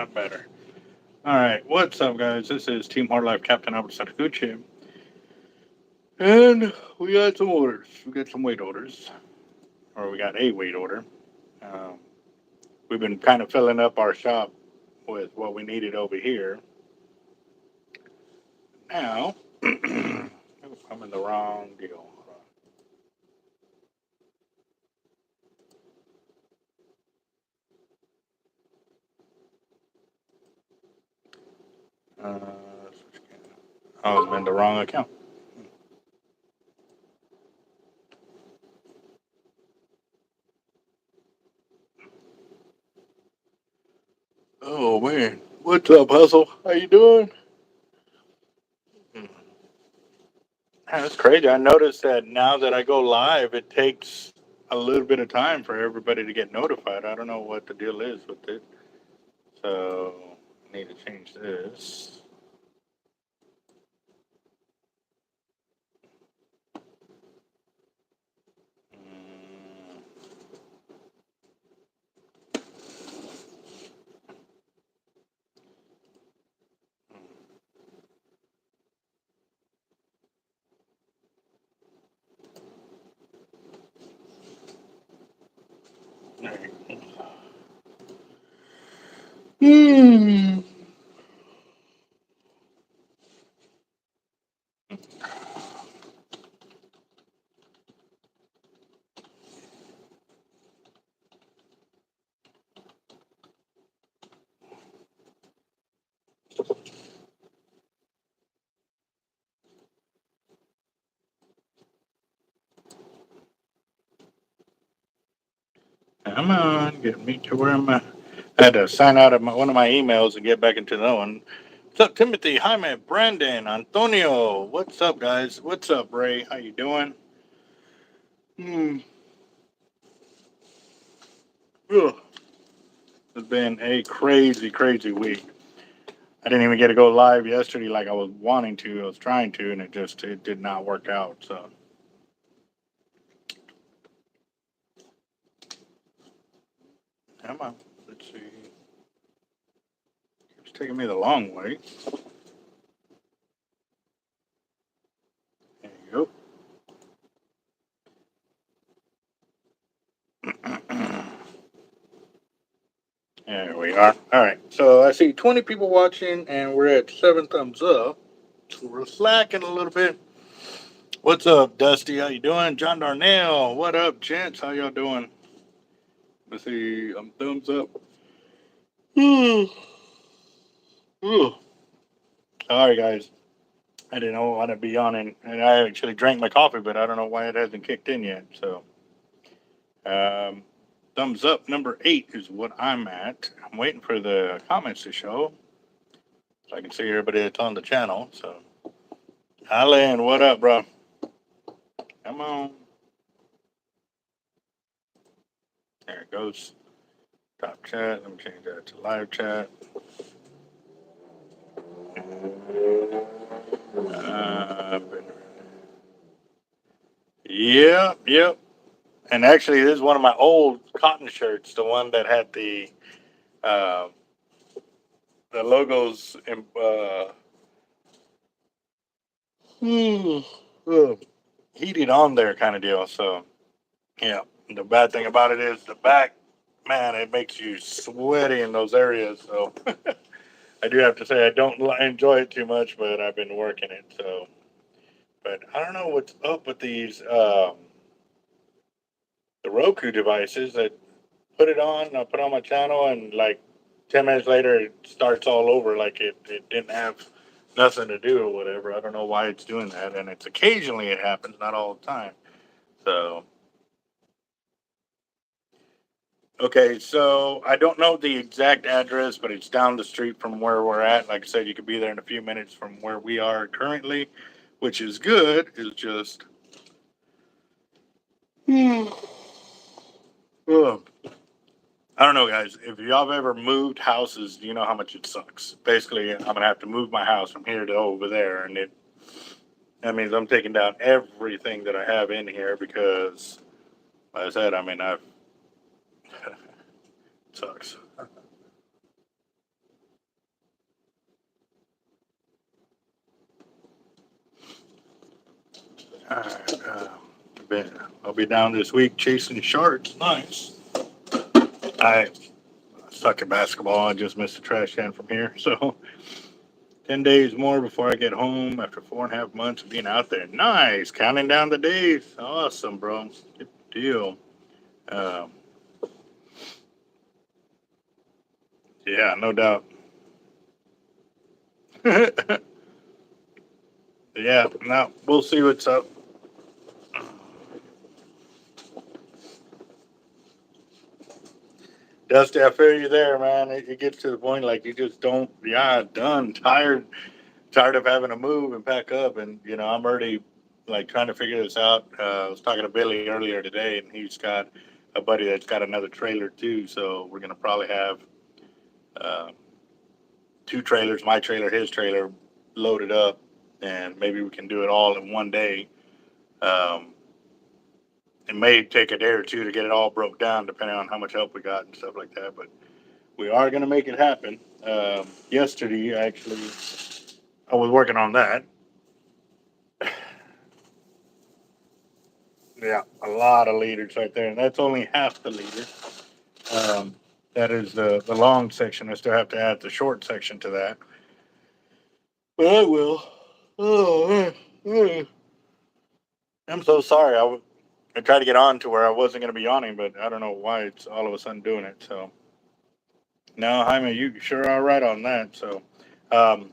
sound better. All right, what's up, guys? This is Team Hard Life Capt.Eric, and we got some orders. We got some weight orders, or we got a weight order. Um, we've been kind of filling up our shop with what we needed over here. Now, I'm in the wrong deal. Uh, oh, I'm in the wrong account. Oh man, what's up, Hustle? How you doing? Hmm. That's crazy. I noticed that now that I go live, it takes a little bit of time for everybody to get notified. I don't know what the deal is with it. So I need to change this. Mm, Hmm. Come on, get me to where I had to sign out of one of my emails and get back into that one. What's up, Timothy, Jaime, Brandon, Antonio? What's up, guys? What's up, Ray? How you doing? Hmm. Ugh. It's been a crazy, crazy week. I didn't even get to go live yesterday like I was wanting to. I was trying to, and it did not work out. So come on, let's see. It's taking me the long way. There you go. There we are. All right. So I see 20 people watching, and we're at 7 thumbs up. So we're slacking a little bit. What's up, Dusty? How you doing? John Darnell. What up, gents? How y'all doing? Let's see. Thumbs up. Sorry, guys. I didn't know want to be on, and I actually drank my coffee, but I don't know why it hasn't kicked in yet. So, um, thumbs up number 8 is what I'm at. I'm waiting for the comments to show so I can see everybody that's on the channel. So, Alan, what up, bro? Come on. There it goes. Top chat. Let me change that to live chat. Uh, yeah, yep. And actually, this is one of my old cotton shirts, the one that had uh, the logos heated on there kind of deal. So, yeah. The bad thing about it is the back, man, it makes you sweaty in those areas. So, I do have to say I don't enjoy it too much, but I've been working it. So, but I don't know what's up with these the Roku devices that put it on. I put on my channel, and like 10 minutes later, it starts all over like it didn't have nothing to do or whatever. I don't know why it's doing that, and it's occasionally it happens, not all the time. So okay, so I don't know the exact address, but it's down the street from where we're at. Like I said, you could be there in a few minutes from where we are currently, which is good. It's just, ugh. I don't know, guys. If y'all have ever moved houses, you know how much it sucks. Basically, I'm gonna have to move my house from here to over there, and that means I'm taking down everything that I have in here because, like I said, I mean, I've it sucks. Alright, I'll be down this week chasing sharks. Nice. I suck at basketball. I just missed the trash can from here. So 10 days more before I get home after 4.5 months of being out there. Nice. Counting down the days. Awesome, bro. Good deal. Um, yeah, no doubt. Yeah, now we'll see what's up. Dusty, I feel you there, man. It gets to the point like you just don't, yeah, done, tired of having to move and pack up. And, I'm already like trying to figure this out. I was talking to Billy earlier today, and he's got a buddy that's got another trailer too. So we're going to probably have uh, two trailers, my trailer, his trailer, loaded up, and maybe we can do it all in one day. Um, it may take a day or two to get it all broke down, depending on how much help we got and stuff like that. But we are going to make it happen. Yesterday, actually, I was working on that. Yeah, a lot of liters right there, and that's only half the liter. Um, that is the long section. I still have to add the short section to that. But I will. Oh, I'm so sorry. I tried to get on to where I wasn't going to be yawning, but I don't know why it's all of a sudden doing it. So no, Jaime, you sure are right on that. So um,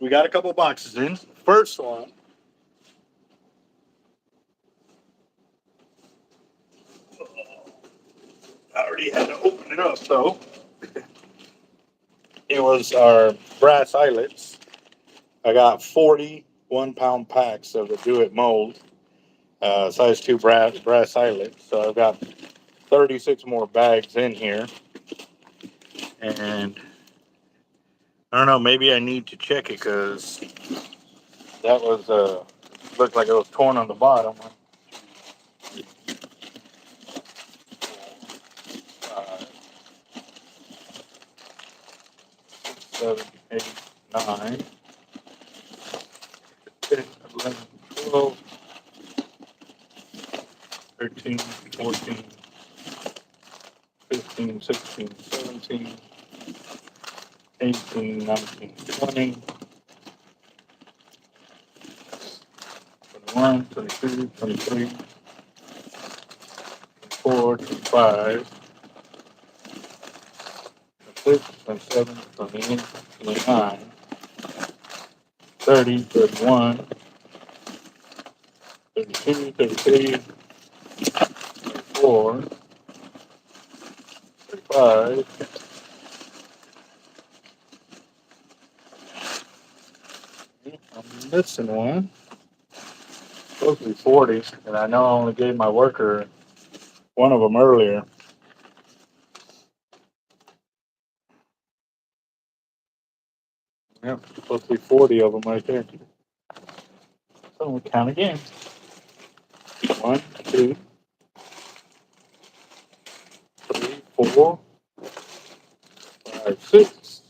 we got a couple boxes in. First one. I already had to open it up, though. It was our brass eyelets. I got 40 1-pound packs of the Do It mold, size 2 brass eyelets. So I've got 36 more bags in here. And I don't know, maybe I need to check it because that was, looked like it was torn on the bottom. 7, 8, 9, 10, 11, 12, 13, 14, 15, 16, 17, 18, 19, 20, 21, 22, 23, 24, 25, 26, 27, 28, 29, 30, 31, 32, 33, 34, 35, I'm missing one. Supposed to be 40, and I know I only gave my worker one of them earlier. Yep, supposed to be 40 of them right there. So we count again. 1, 2, 3, 4, 5, 6,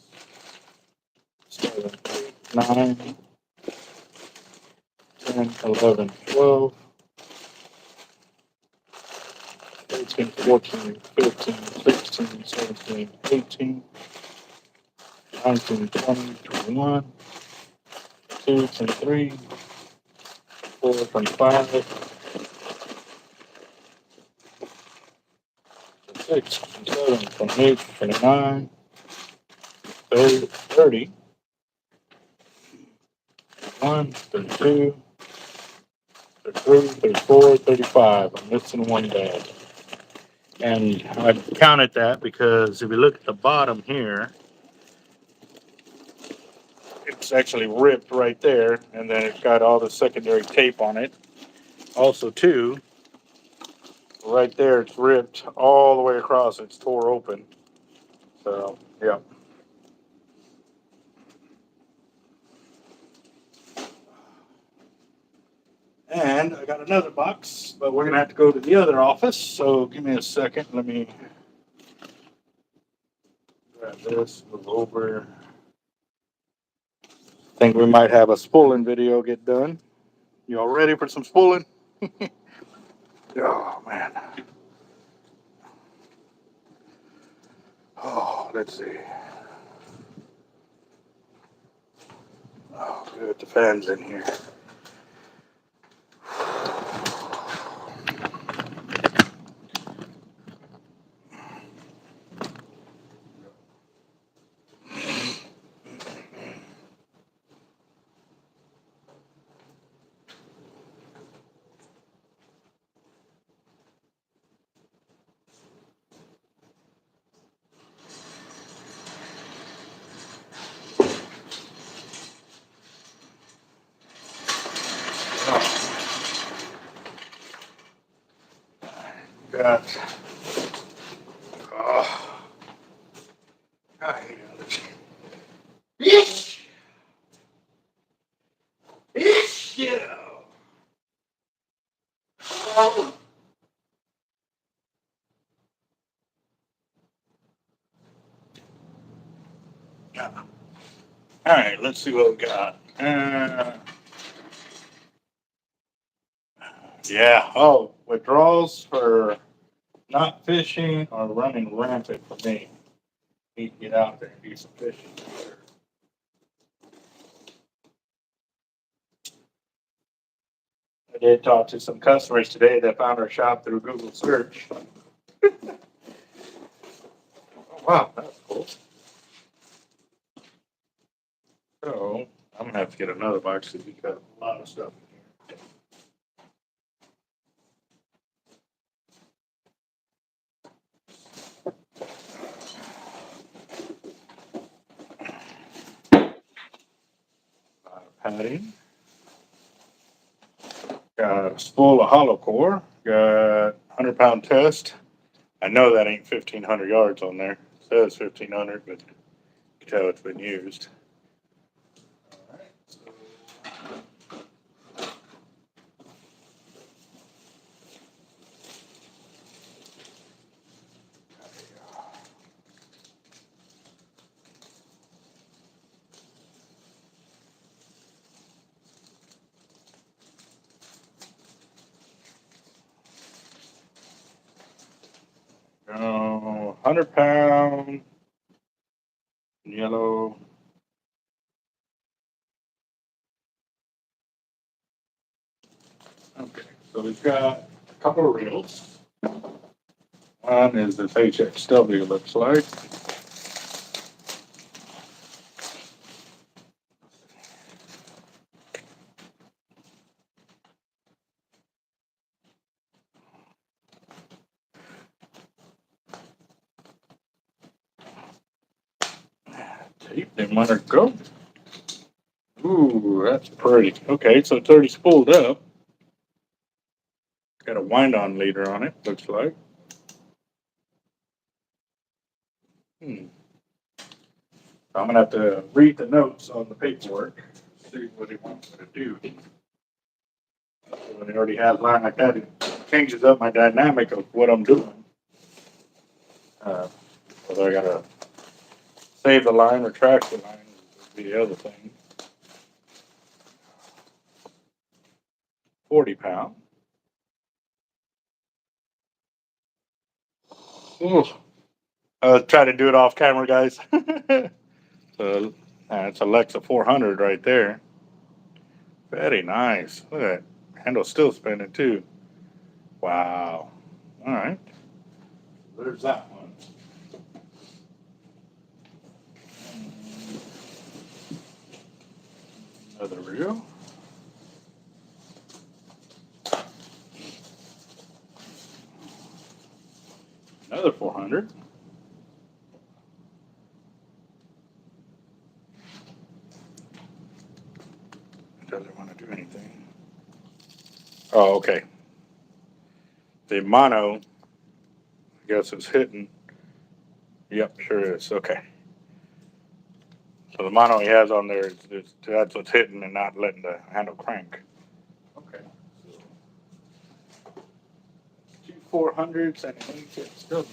7, 8, 9, 10, 11, 12, 13, 14, 15, 16, 17, 18, 19, 20, 21, 22, 23, 24, 25, 26, 27, 28, 29, 30, 30, 31, 32, 33, 34, 35. I'm missing one bag. And I counted that because if you look at the bottom here, it's actually ripped right there, and then it's got all the secondary tape on it. Also, too, right there, it's ripped all the way across. It's tore open. So, yeah. And I got another box, but we're going to have to go to the other office. So, give me a second. Let me grab this, move over. Think we might have a spooling video get done. You all ready for some spooling? Oh, man. Oh, let's see. Oh, good. The fan's in here. Got, oh, I hate allergy. Yes! Yes! Yeah! Oh. All right, let's see what we got. Yeah, oh, withdrawals for not fishing are running rampant for me. Need to get out there and do some fishing. I did talk to some customers today that found our shop through Google search. Oh, wow, that's cool. So I'm gonna have to get another box because we got a lot of stuff in here. Padding. Got a spool of hollow core. Got 100-pound test. I know that ain't 1,500 yards on there. It says 1,500, but you can tell it's been used. All right. So, 100-pound yellow. Okay, so we've got a couple of reels. One is this HXW, looks like. Tape, they might have go. Ooh, that's pretty. Okay, so it's already spooled up. Got a wind-on leader on it, looks like. I'm gonna have to read the notes on the paperwork, see what he wants me to do. When he already has line like that, it changes up my dynamic of what I'm doing. Whether I gotta save the line or track the line would be the other thing. 40-pound. Ooh. Try to do it off camera, guys. So that's Alexa 400 right there. Very nice. Look at that. Handle's still spinning too. Wow. All right. There's that one. Another reel. Another 400. Doesn't want to do anything. Oh, okay. The mono, I guess, is hitting. Yep, sure is. Okay. So the mono he has on there, that's what's hitting and not letting the handle crank. Okay. So 2 400s and an HXW.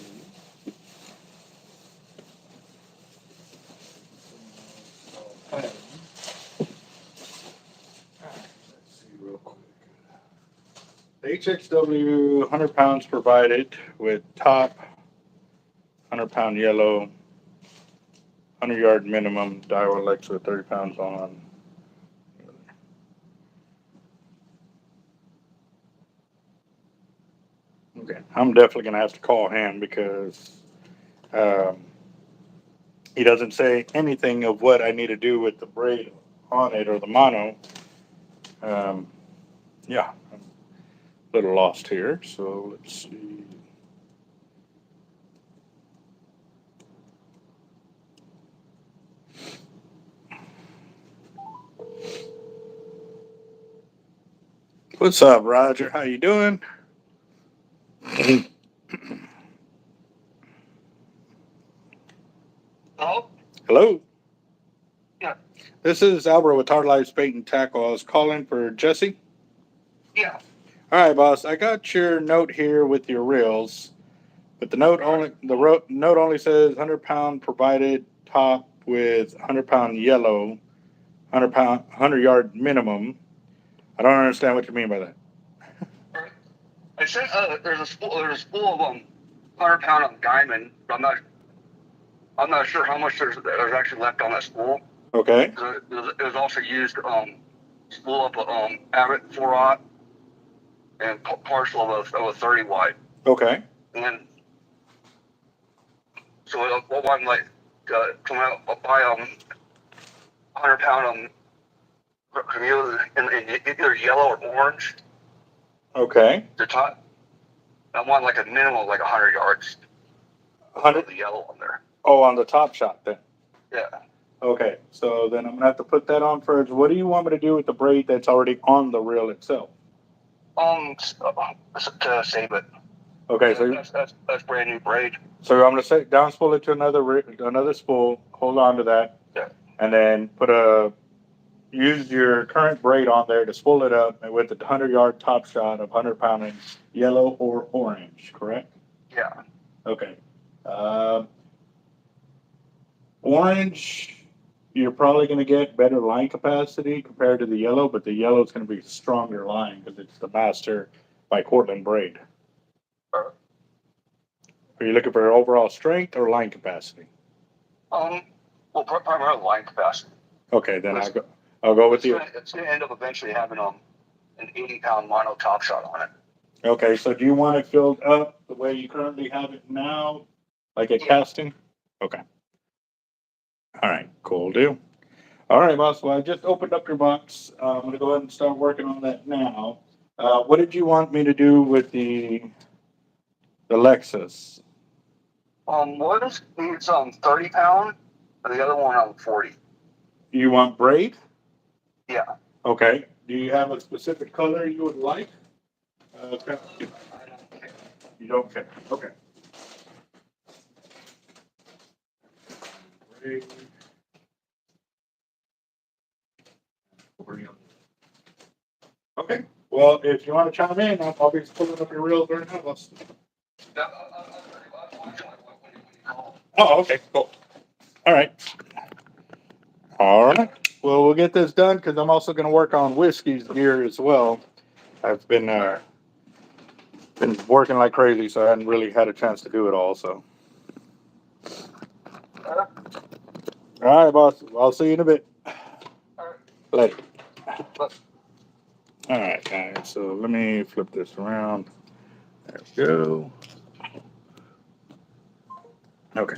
HXW 100 pounds provided with top 100-pound yellow, 100-yard minimum, Diolex with 30 pounds on. Okay, I'm definitely going to have to call him because he doesn't say anything of what I need to do with the braid on it or the mono. Yeah, I'm a little lost here. So let's see. What's up, Roger? How you doing? Hello? Hello. Yeah. This is Albert with Hard Life Bait and Tackle. I was calling for Jesse. Yeah. All right, boss. I got your note here with your reels, but the note only says 100-pound provided top with 100-pound yellow, 100-yard minimum. I don't understand what you mean by that. I said there's a spool of 100-pound on diamond, but I'm not sure how much there's actually left on that spool. Okay. It was also used spool up Abbott 4/0 and partial of a 30 wide. Okay. And so what I'm like come out buy 100-pound in either yellow or orange. Okay. The top. I want like a minimum of like 100 yards. 100. The yellow on there. Oh, on the top shot then. Yeah. Okay. So then I'm gonna have to put that on first. What do you want me to do with the braid that's already on the reel itself? To save it. Okay. So that's brand new braid. So I'm gonna say down spool it to another spool. Hold on to that. Yeah. And then use your current braid on there to spool it up with the 100-yard top shot of 100-pound in yellow or orange. Correct? Yeah. Okay. Orange, you're probably going to get better line capacity compared to the yellow, but the yellow is going to be stronger line because it's the Master by Cortland braid. Are you looking for overall strength or line capacity? Well, primarily line capacity. Okay, then I'll go with you. It's going to end up eventually having an 80-pound mono top shot on it. Okay, so do you want it filled up the way you currently have it now, like a casting? Okay. All right, cool deal. All right, boss. Well, I just opened up your box. I'm going to go ahead and start working on that now. What did you want me to do with the Lexus? One needs 30 pound, and the other one 40. You want braid? Yeah. Okay. Do you have a specific color you would like? Okay. You don't care. Okay. Braid. Okay. Well, if you want to chime in, I'll be pulling up your reels right now. Oh, okay, cool. All right. All right. Well, we'll get this done because I'm also going to work on Whiskey's gear as well. I've been working like crazy, so I hadn't really had a chance to do it all. So. All right, boss. I'll see you in a bit. Later. All right, guys. So let me flip this around. There we go. Okay.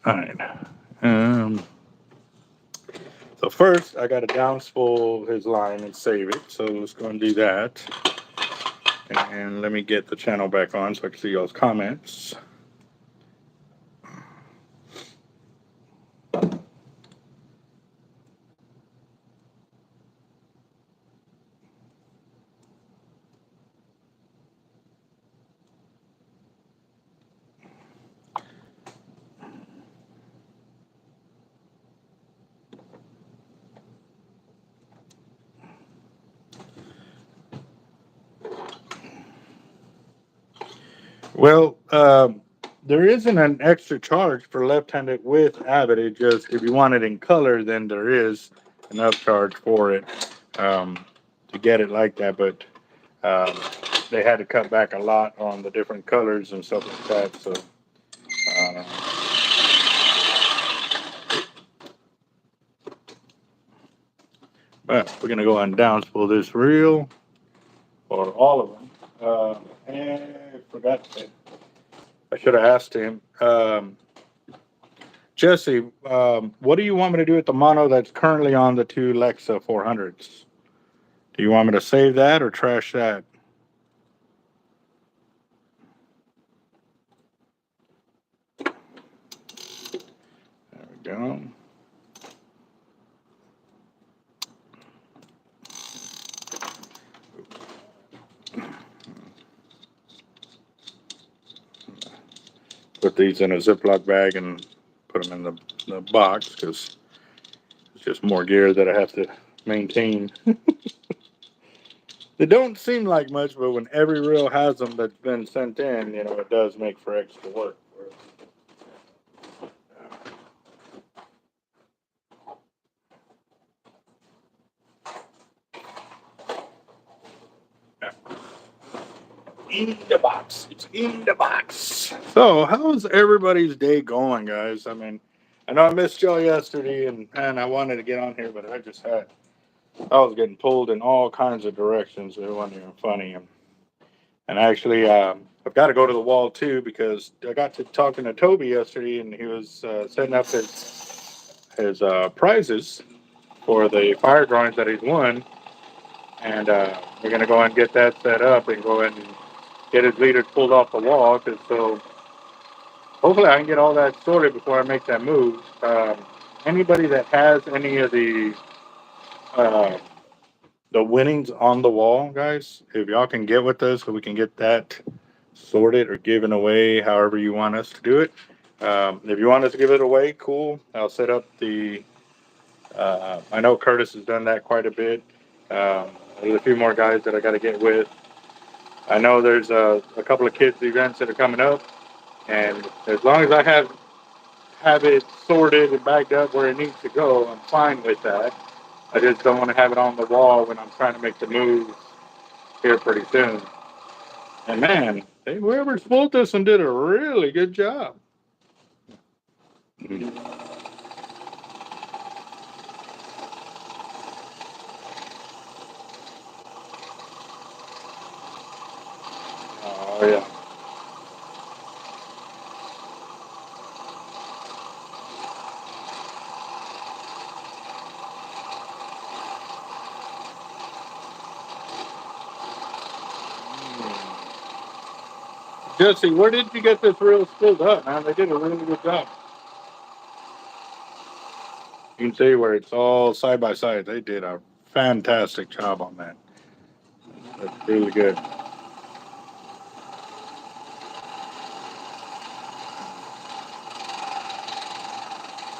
All right. So first, I got to down spool his line and save it. So let's go and do that. And let me get the channel back on so I can see y'all's comments. Well, there isn't an extra charge for left-handed with Abbott. It just, if you want it in color, then there is an upcharge for it to get it like that. But Um, they had to cut back a lot on the different colors and stuff like that. So, but we're gonna go ahead and down spool this reel for all of them. And I forgot to, I should have asked him. Jesse, what do you want me to do with the mono that's currently on the two Lexa 400s? Do you want me to save that or trash that? There we go. Put these in a Ziploc bag and put them in the box because it's just more gear that I have to maintain. They don't seem like much, but when every reel has them that's been sent in, you know, it does make for extra work. In the box. It's in the box. So, how's everybody's day going, guys? I mean, I know I missed y'all yesterday, and I wanted to get on here, but I was getting pulled in all kinds of directions. It wasn't even funny. And actually, I've got to go to the wall too because I got to talking to Toby yesterday, and he was setting up his prizes for the fire drawings that he's won, and we're gonna go and get that set up and go and get his leaders pulled off the wall. Cause so hopefully I can get all that sorted before I make that move. Anybody that has any of uh, the winnings on the wall, guys, if y'all can get with us so we can get that sorted or given away, however you want us to do it. If you want us to give it away, cool. I'll set up the. I know Curtis has done that quite a bit. There's a few more guys that I got to get with. I know there's a couple of kids events that are coming up, and as long as I have it sorted and backed up where it needs to go, I'm fine with that. I just don't want to have it on the wall when I'm trying to make the move here pretty soon. And man, whoever spoke this and did a really good job. Oh yeah. Jesse, where did you get this reel spilled up, man? They did a really good job. You can see where it's all side by side. They did a fantastic job on that. That's really good.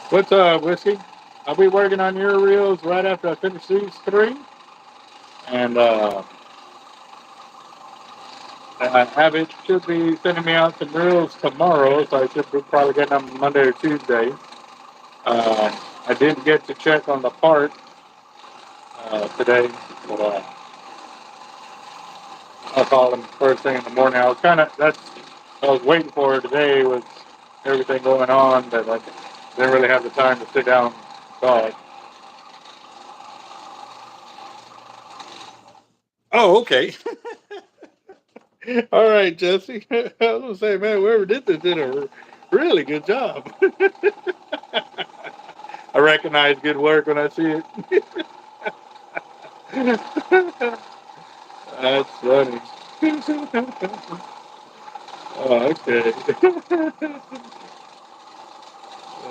What's up, Whiskey? I'll be working on your reels right after I finish these three. And I have it, should be sending me out some reels tomorrow, so I should be probably getting them Monday or Tuesday. I didn't get to check on the part today, but I'll call them first thing in the morning. I was waiting for today with everything going on that I didn't really have the time to sit down and talk. Oh, okay. All right, Jesse. I was gonna say, man, whoever did this did a really good job. I recognize good work when I see it. That's funny. Oh, okay.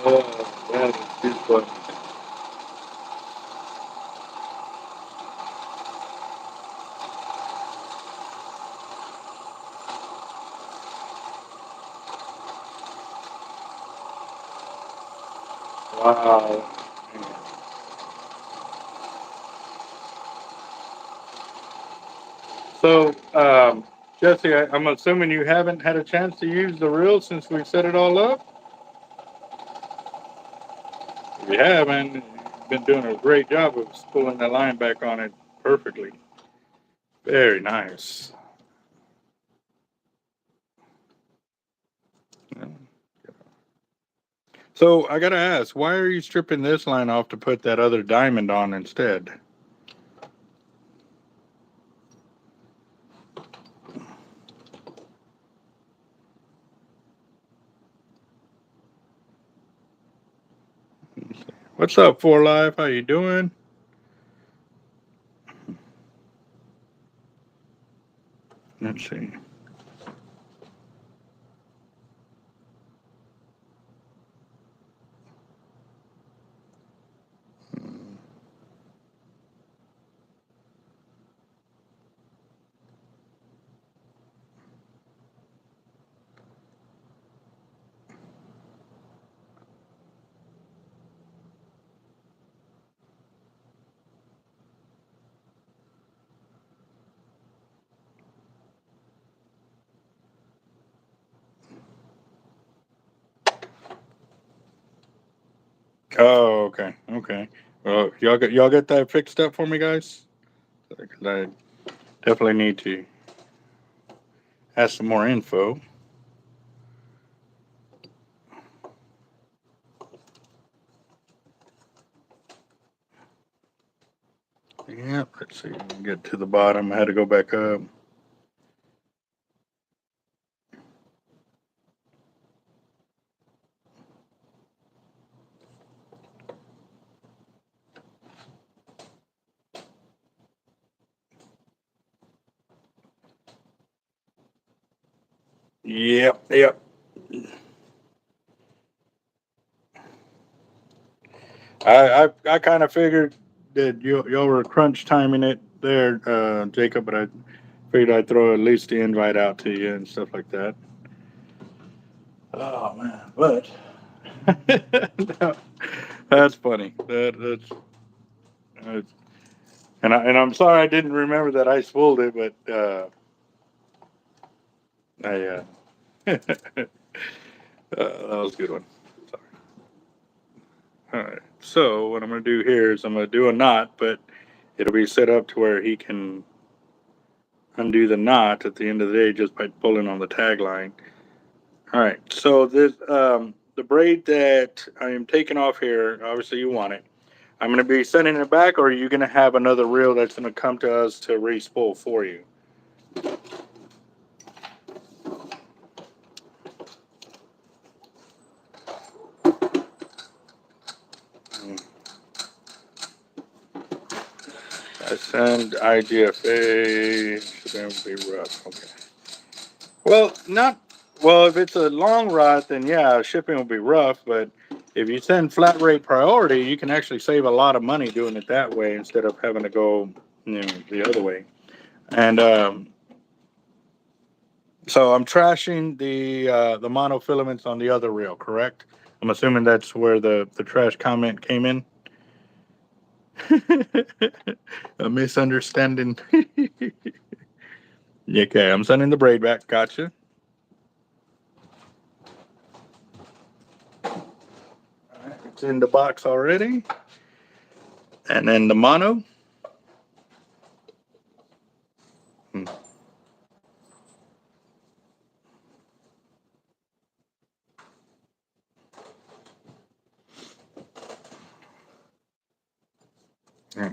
Oh, that is too funny. Wow. So, Jesse, I'm assuming you haven't had a chance to use the reel since we set it all up. If you have, man, you've been doing a great job of pulling the line back on it perfectly. Very nice. So I gotta ask, why are you stripping this line off to put that other diamond on instead? What's up, 4Live? How you doing? Let's see. Oh, okay, okay. Well, y'all get that fixed up for me, guys? Because I definitely need to ask some more info. Yeah, let's see. Get to the bottom. I had to go back up. Yep, yep. I kind of figured that y'all were crunch timing it there, Jacob, but I figured I'd throw at least the invite out to you and stuff like that. Oh man, but that's funny. That's and I'm sorry I didn't remember that I spooled it, but I that was a good one. Sorry. All right. So what I'm going to do here is I'm going to do a knot, but it'll be set up to where he can undo the knot at the end of the day just by pulling on the tag line. All right. So this the braid that I am taking off here, obviously you want it. I'm going to be sending it back, or are you going to have another reel that's going to come to us to re-spool for you? I send IGFA. Should be rough. Okay. Well, not well. If it's a long rod, then yeah, shipping will be rough. But if you send flat rate priority, you can actually save a lot of money doing it that way instead of having to go, the other way. And so I'm trashing the monofilaments on the other reel, correct? I'm assuming that's where the trash comment came in. A misunderstanding. Okay, I'm sending the braid back. Gotcha. It's in the box already. And then the mono. Hmm. Hmm.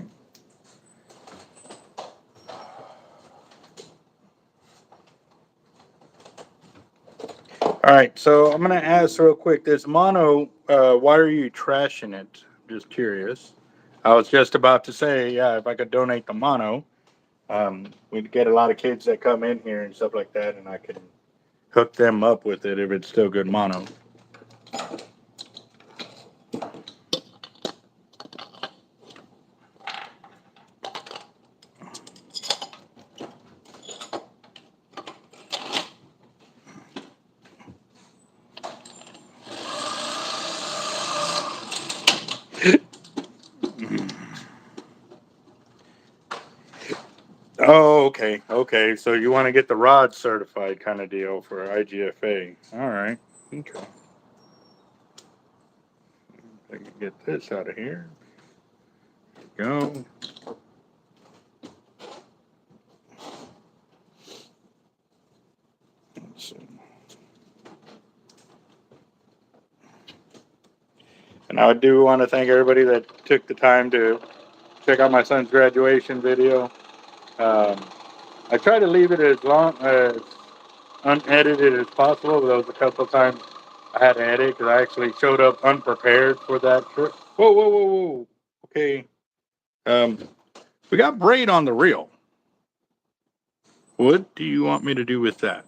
All right, so I'm gonna ask real quick. This mono, why are you trashing it? Just curious. I was just about to say, yeah, if I could donate the mono, we'd get a lot of kids that come in here and stuff like that, and I could hook them up with it if it's still good mono. Oh, okay, okay. So you want to get the rod certified kind of deal for IGFA. All right. Okay. I can get this out of here. Go. And I do want to thank everybody that took the time to check out my son's graduation video. I try to leave it as long as unedited as possible. But there was a couple of times I had to edit because I actually showed up unprepared for that trip. Whoa, whoa, whoa, whoa. Okay. We got braid on the reel. What do you want me to do with that?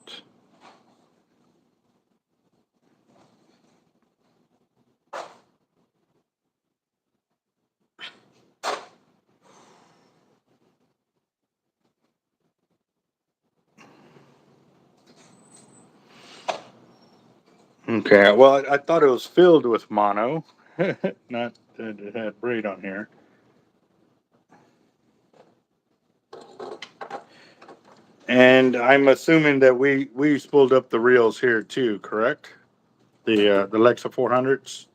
Okay, well, I thought it was filled with mono, not that it had braid on here. And I'm assuming that we spooled up the reels here too, correct? The Lexa 400s.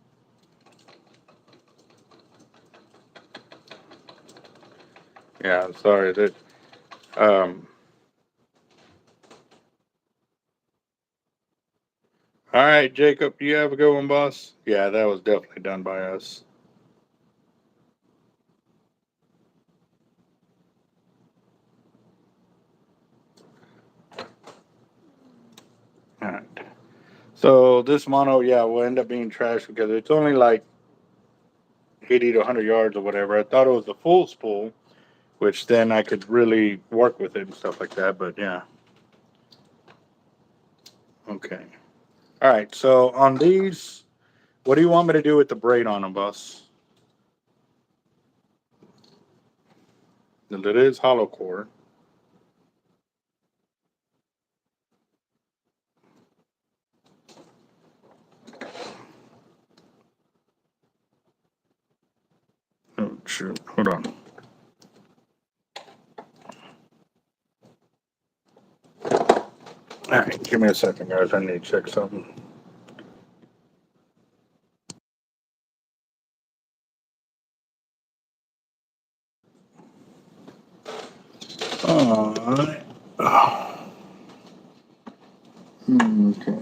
Yeah, sorry that. Um, all right, Jacob, you have a good one, boss. Yeah, that was definitely done by us. All right. So this mono, yeah, will end up being trash because it's only like 80 to 100 yards or whatever. I thought it was a full spool, which then I could really work with it and stuff like that. But yeah. Okay. All right. So on these, what do you want me to do with the braid on them, boss? It is hollow core. Oh, shoot. Hold on. All right. Give me a second, guys. I need to check something. All right. Okay.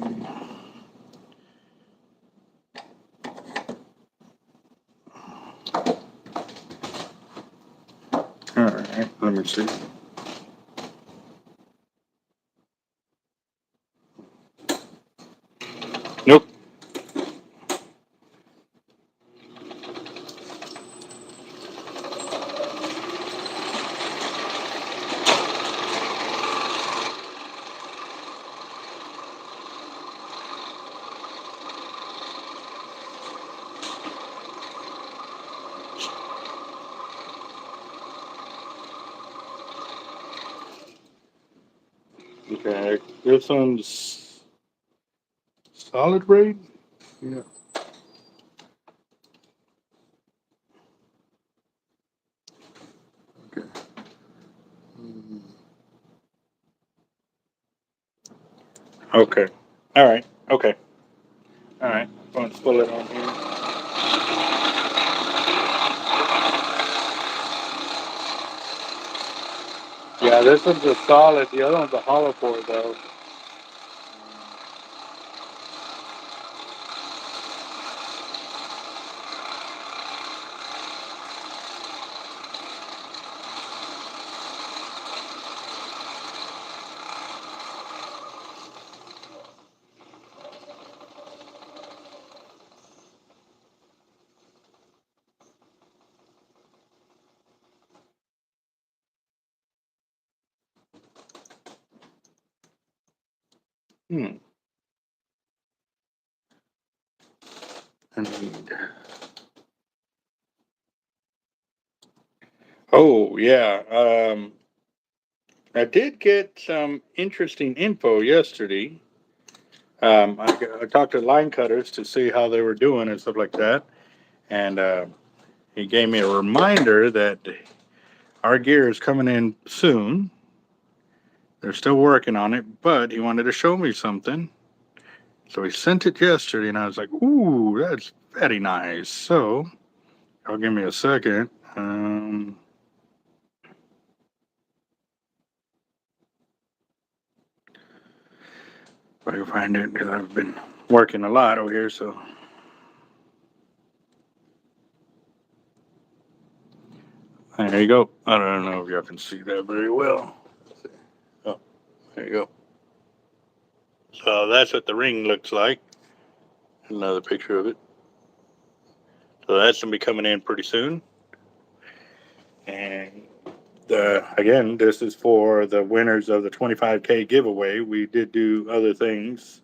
All right. Let me see. Nope. Okay. This one's solid braid. Yeah. Okay. Okay. All right. Okay. All right. I'm going to pull it on here. Yeah, this one's a solid. The other one's a hollow core, though. Hmm. I need. Oh yeah. I did get some interesting info yesterday. I talked to line cutters to see how they were doing and stuff like that, and he gave me a reminder that our gear is coming in soon. They're still working on it, but he wanted to show me something. So he sent it yesterday, and I was like, "Ooh, that's very nice." So, I'll give me a second. If I can find it, because I've been working a lot over here. So, There you go. I don't know if y'all can see that very well. Oh, there you go. So that's what the ring looks like. Another picture of it. So that's going to be coming in pretty soon. And again, this is for the winners of the 25K giveaway. We did do other things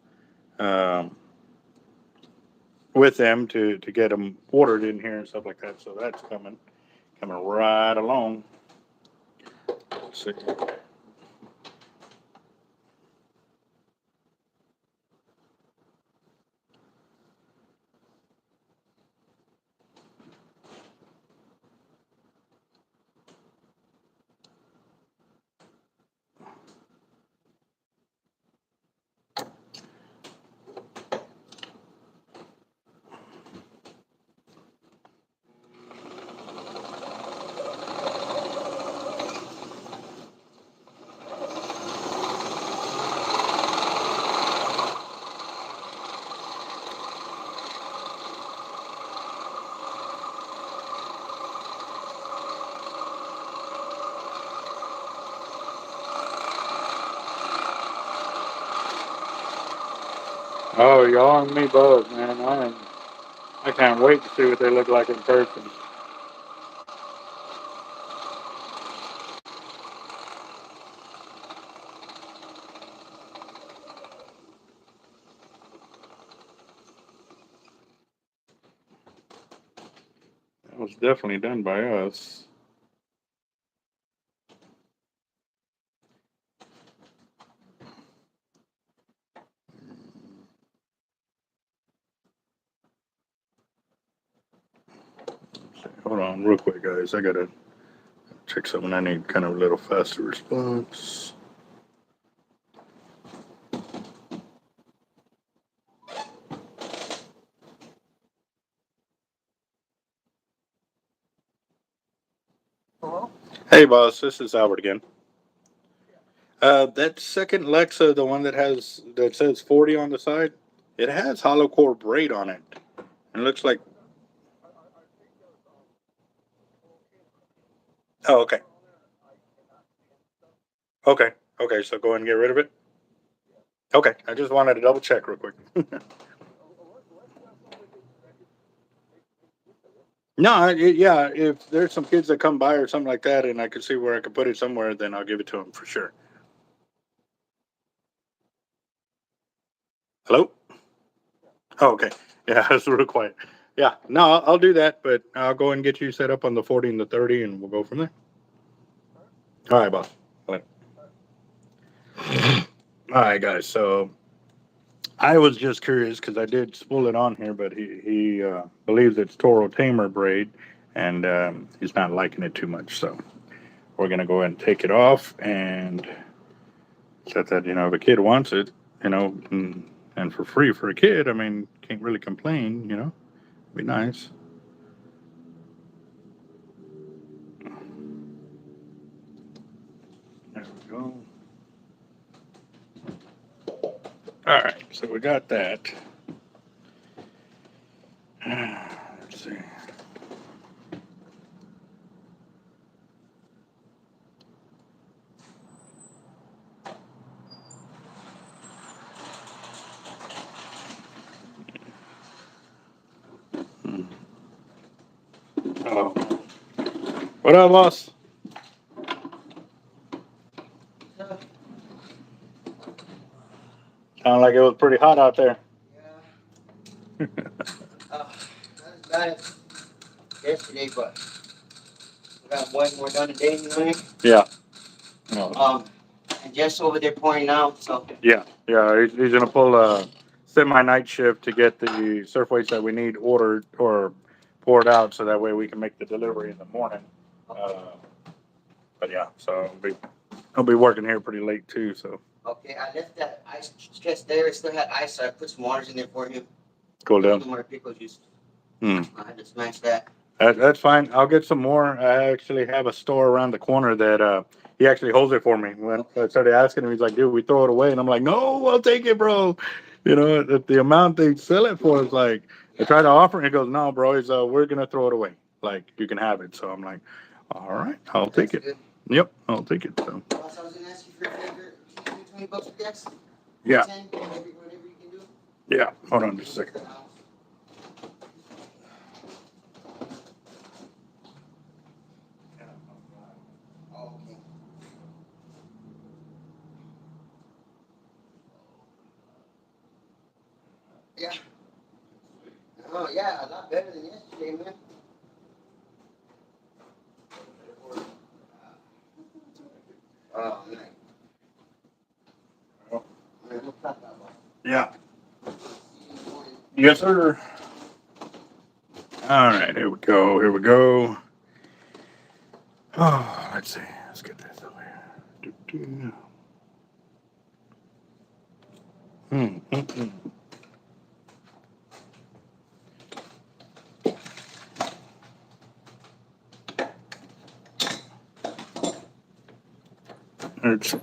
with them to get them ordered in here and stuff like that. So that's coming right along. Let's see. Oh, y'all and me both, man. I can't wait to see what they look like in person. That was definitely done by us. Hold on, real quick, guys. I gotta check something. I need kind of a little faster response. Hello? Hey, boss. This is Albert again. That second Lexa, the one that says 40 on the side, it has hollow core braid on it. It looks like. Oh, okay. Okay. Okay. So go ahead and get rid of it. Okay. I just wanted to double check real quick. No, yeah. If there's some kids that come by or something like that, and I can see where I can put it somewhere, then I'll give it to them for sure. Hello. Oh, okay. Yeah, that's real quiet. Yeah. No, I'll do that, but I'll go and get you set up on the 40 and the 30, and we'll go from there. All right, boss. All right, guys. So I was just curious because I did spool it on here, but he believes it's Toro Tamer braid, and he's not liking it too much. So we're gonna go ahead and take it off and set that. If a kid wants it, and for free for a kid, I mean, can't really complain. Be nice. There we go. All right, so we got that. Let's see. Oh, what up, boss? Sounded like it was pretty hot out there. Yeah. Not as bad as yesterday, but we got one more done today anyway. Yeah. No. And Jeff's over there pouring out, so. Yeah. He's gonna pull a semi-night shift to get the surf weights that we need ordered or poured out, so that way we can make the delivery in the morning. But yeah, so he'll be working here pretty late too. So Okay, I left that ice chest there. It still had ice, so I put some waters in there for him. cool Some down. more pickle juice. Hmm. I had to smash that. That's fine. I'll get some more. I actually have a store around the corner that he actually holds it for me. When I started asking him, he's like, "Dude, we throw it away," and I'm like, "No, I'll take it, bro." The amount they sell it for is like I try to offer, and he goes, "No, bro, we're gonna throw it away. Like you can have it." So I'm like, All right, I'll take it. Good. Yep, I'll take it. So, Boss, I was gonna ask you for a favor. Can you do 20 bucks a guess? yeah, 10, whatever you can do. yeah. Hold on just a second. Oh, okay. Yeah. Oh, yeah, a lot better than yesterday, man. Oh, man. Man, we'll talk about that. Yeah. See you in the morning. Yes, sir. All right, here we go. Here we go. Oh, let's see. Let's get this over here. Do-do. Hmm. It's, all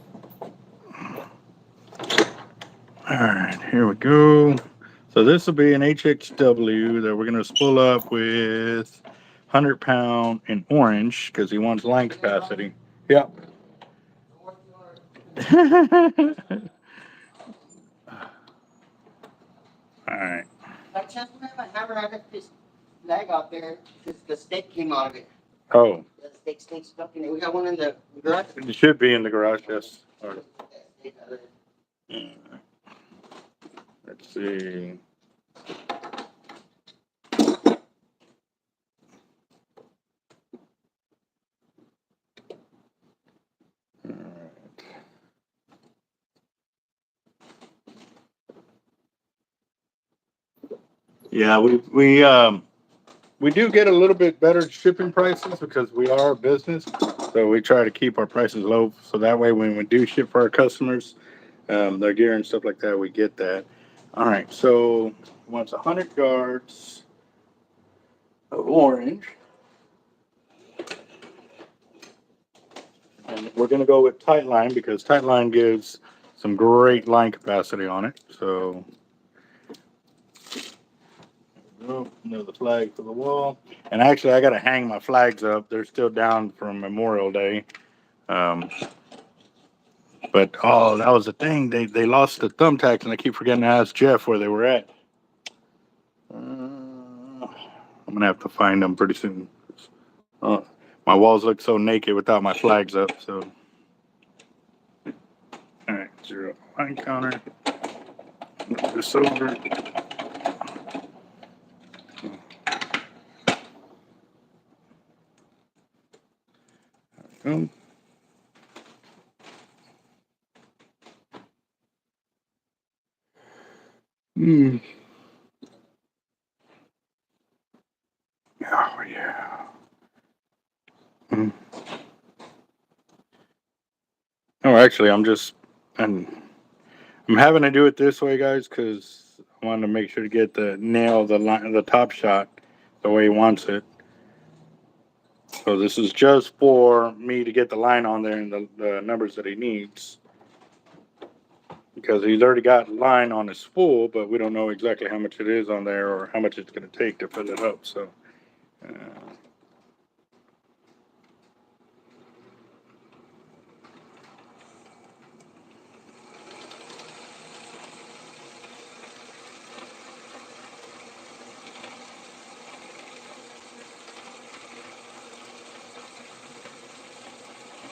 right, here we go. So this will be an HXW that we're going to spool up with 100-pound in orange because he wants line capacity. Yep. All right. By chance, we have a hammer. I left this flag out there because the steak came out of it. Oh, The steak stuck in it. We got one in the garage. it should be in the garage, yes. All right. Let's see. All right. Yeah, we do get a little bit better shipping prices because we are a business, so we try to keep our prices low. So that way, when we do ship for our customers, their gear and stuff like that, we get that. All right, so once 100 yards of orange, and we're gonna go with tight line because tight line gives some great line capacity on it. So, oh, another flag for the wall. And actually, I gotta hang my flags up. They're still down from Memorial Day. Um, But oh, that was the thing. They lost the thumbtacks, and I keep forgetting to ask Jeff where they were at. I'm gonna have to find them pretty soon. Uh, my walls look so naked without my flags up. So, all right, 0 line counter. Move this over. Boom. Hmm. Oh yeah. Mm. Oh, actually, I'm having to do it this way, guys, because I wanted to make sure to get the line, the top shot, the way he wants it. So this is just for me to get the line on there and the numbers that he needs. Because he's already got line on his spool, but we don't know exactly how much it is on there or how much it's going to take to fill it up. So, uh,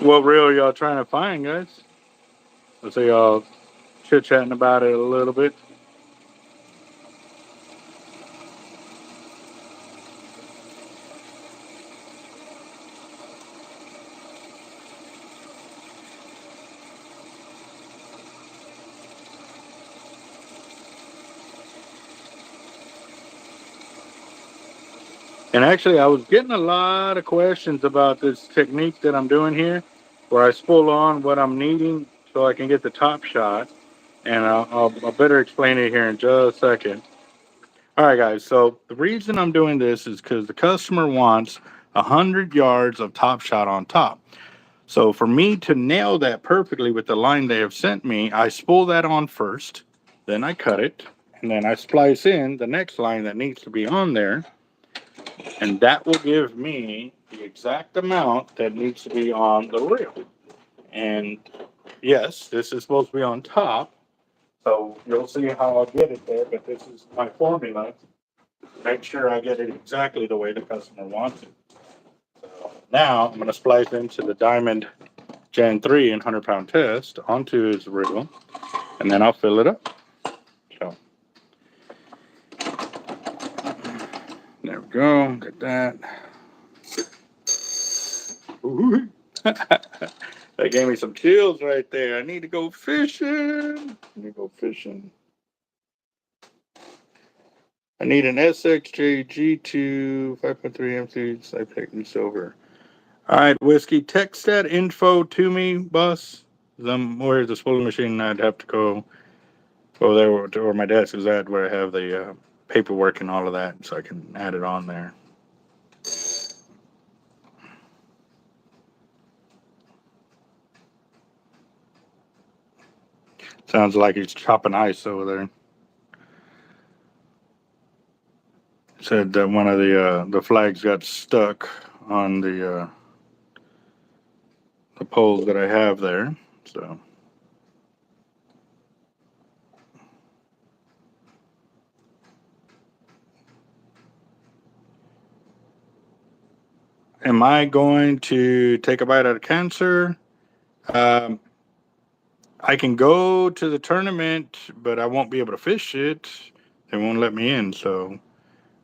what reel are y'all trying to find, guys? Let's say y'all chit-chatting about it a little bit. And actually, I was getting a lot of questions about this technique that I'm doing here, where I spool on what I'm needing so I can get the top shot. And I'll better explain it here in just a second. All right, guys. So the reason I'm doing this is because the customer wants 100 yards of top shot on top. So for me to nail that perfectly with the line they have sent me, I spool that on first, then I cut it, and then I splice in the next line that needs to be on there. And that will give me the exact amount that needs to be on the reel. And yes, this is supposed to be on top. So you'll see how I'll get it there, but this is my formula. Make sure I get it exactly the way the customer wants it. So now I'm going to splice into the Diamond Gen 3 and 100-pound test onto his reel, and then I'll fill it up. So there we go. Get that. Ooh. That gave me some chills right there. I need to go fishing. Let me go fishing. I need an SXJ G2 5.3 MC Cypec and silver. All right, Whiskey, text that info to me, boss. Where's the spooling machine? I'd have to go there where my desk is at, where I have the paperwork and all of that, so I can add it on there. Sounds like he's chopping ice over there. Said that one of the flags got stuck on the poles that I have there. So am I going to take a bite out of cancer? I can go to the tournament, but I won't be able to fish it. They won't let me in. So,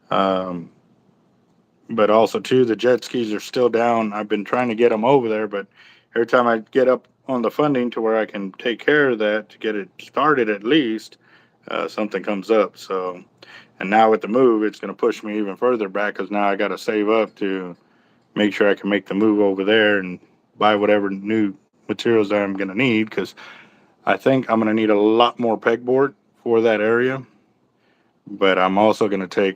but also too, the jet skis are still down. I've been trying to get them over there, but every time I get up on the funding to where I can take care of that to get it started at least, something comes up. So, and now with the move, it's going to push me even further back because now I got to save up to make sure I can make the move over there and buy whatever new materials that I'm going to need, because I think I'm going to need a lot more pegboard for that area, but I'm also going to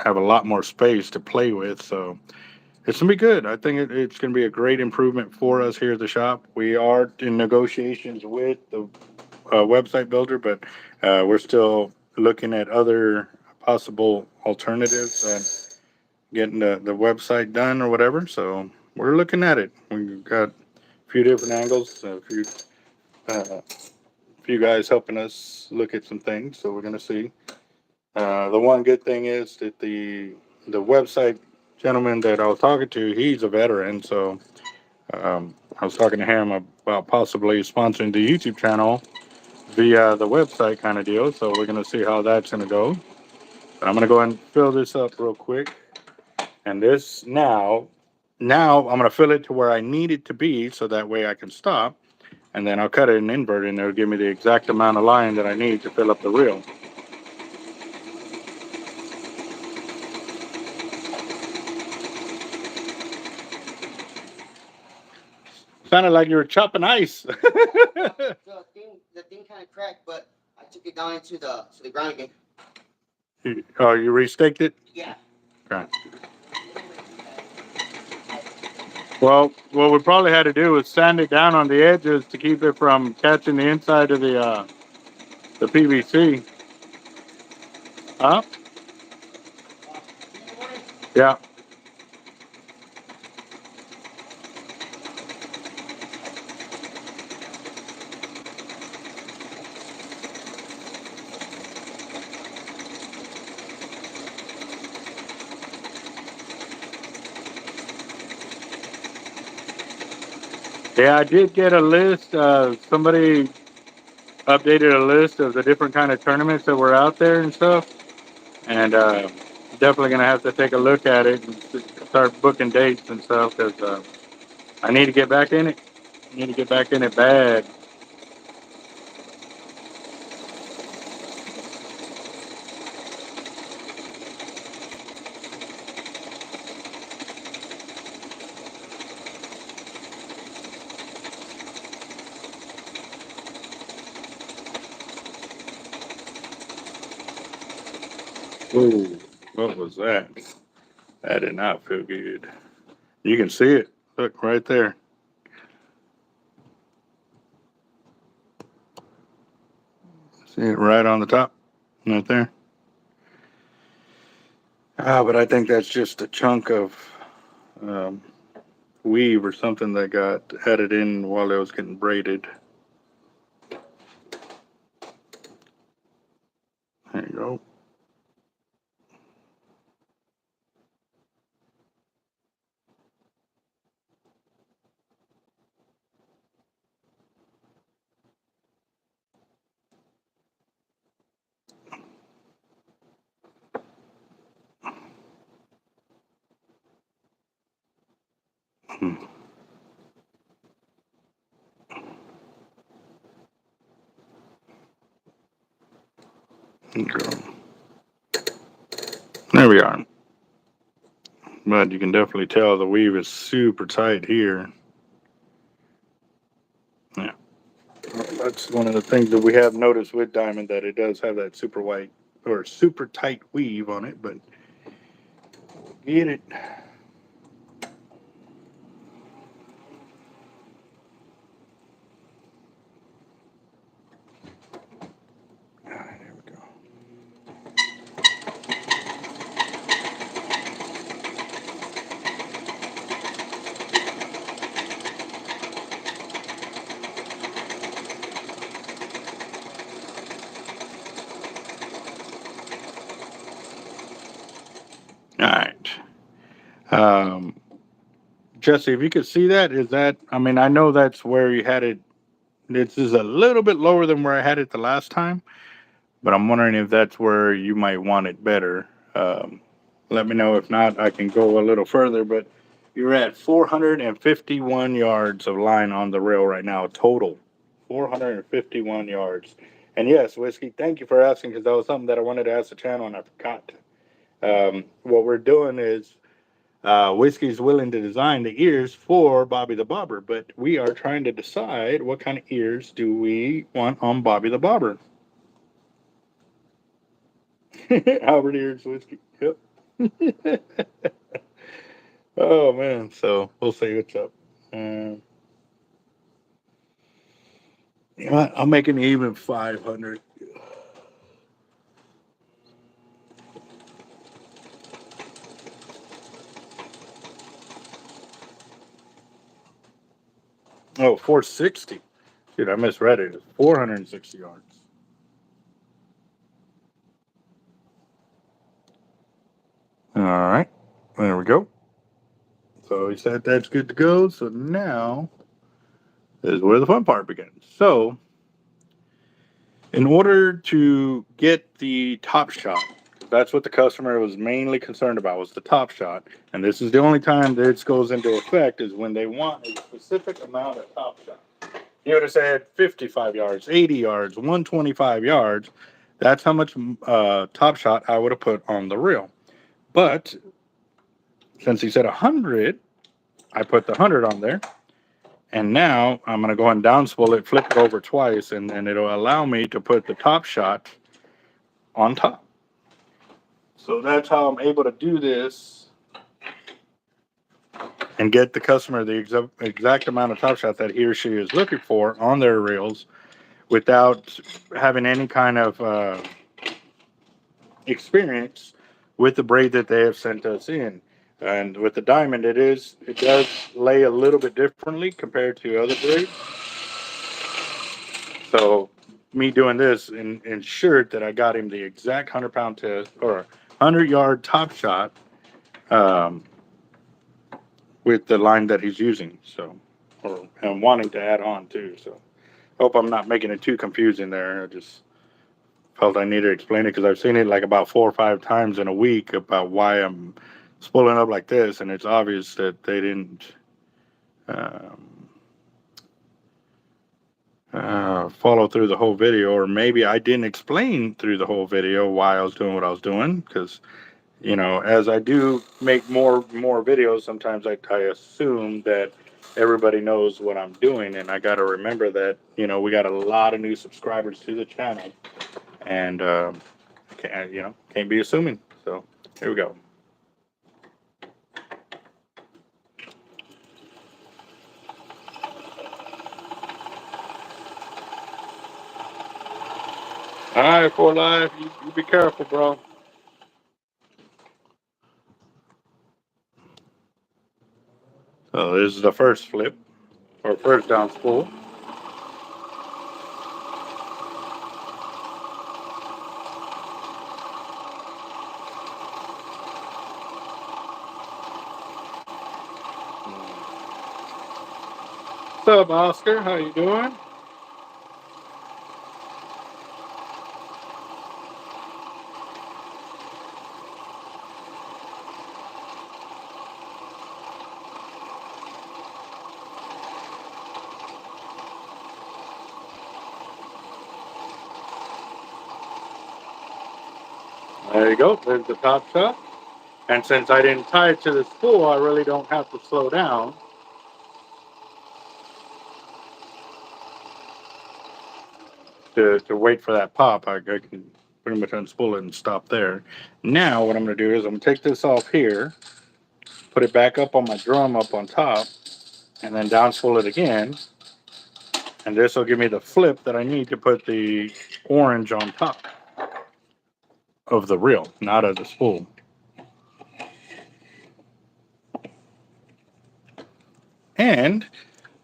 have a lot more space to play with. So it's going to be good. I think it's going to be a great improvement for us here at the shop. We are in negotiations with the website builder, but we're still looking at other possible alternatives and getting the website done or whatever. So we're looking at it. We've got a few different angles, few guys helping us look at some things, so we're going to see. The one good thing is that the website gentleman that I was talking to, he's a veteran, so I was talking to him about possibly sponsoring the YouTube channel via the website kind of deal. So we're going to see how that's going to go. I'm going to go ahead and fill this up real quick, and this now I'm going to fill it to where I need it to be, so that way I can stop. And then I'll cut it and invert it, and it'll give me the exact amount of line that I need to fill up the reel. Sounded like you were chopping ice. The thing kind of cracked, but I took it down into the ground again. You restaked it? Yeah. Okay. Well, what we probably had to do was sand it down on the edges to keep it from catching the inside of the PVC. Huh? Yeah. Yeah, I did get a list. Somebody updated a list of the different kind of tournaments that were out there and stuff. And definitely going to have to take a look at it and start booking dates and stuff, because I need to get back in it. I need to get back in it bad. Ooh, what was that? That did not feel good. You can see it. Look right there. See it right on the top, right there. But I think that's just a chunk of um, weave or something that got added in while it was getting braided. There you go. Hmm. There you go. There we are. But you can definitely tell the weave is super tight here. Yeah. That's one of the things that we have noticed with Diamond, that it does have that super white or super tight weave on it, but get it. There we go. All right. Um, Jesse, if you could see that, is that, I mean, I know that's where you had it. This is a little bit lower than where I had it the last time, but I'm wondering if that's where you might want it better. Um, Let me know. If not, I can go a little further, but you're at 451 yards of line on the rail right now, total. 451 yards. And yes, Whiskey, thank you for asking, because that was something that I wanted to ask the channel and I forgot. What we're doing is Whiskey's willing to design the ears for Bobby the Bobber, but we are trying to decide what kind of ears do we want on Bobby the Bobber. Albert ears, Whiskey. Yep. Oh man, so we'll see what's up. You know what? I'll make an even 500. Oh, 460. Dude, I misread it. It's 460 yards. All right, there we go. So he said that's good to go. So now is where the fun part begins. So, in order to get the top shot, that's what the customer was mainly concerned about, was the top shot. And this is the only time this goes into effect, is when they want a specific amount of top shot. You would have said 55 yards, 80 yards, 125 yards. That's how much top shot I would have put on the reel. But since he said 100, I put the 100 on there. And now I'm going to go and down spool it, flip it over twice, and then it'll allow me to put the top shot on top. So that's how I'm able to do this and get the customer the exact amount of top shot that he or she is looking for on their reels without having any kind of experience with the braid that they have sent us in. And with the Diamond, it does lay a little bit differently compared to other braids. So me doing this ensured that I got him the exact 100-pound test or 100-yard top shot um, with the line that he's using. So, and wanting to add on too. So, hope I'm not making it too confusing there. I just felt I needed to explain it because I've seen it like about 4 or 5 times in a week about why I'm spooling up like this, and it's obvious that they didn't um, follow through the whole video, or maybe I didn't explain through the whole video why I was doing what I was doing. Because as I do make more videos, sometimes I assume that everybody knows what I'm doing, and I got to remember that we got a lot of new subscribers to the channel, and can't be assuming. So here we go. All right, for life, you be careful, bro. So this is the first flip, or first down spool. What's up, Oscar? How you doing? There you go. There's the top shot. And since I didn't tie it to the spool, I really don't have to slow down. To wait for that pop, I can pretty much unspool it and stop there. Now what I'm going to do is I'm going to take this off here, put it back up on my drum up on top, and then down spool it again. And this will give me the flip that I need to put the orange on top of the reel, not of the spool. And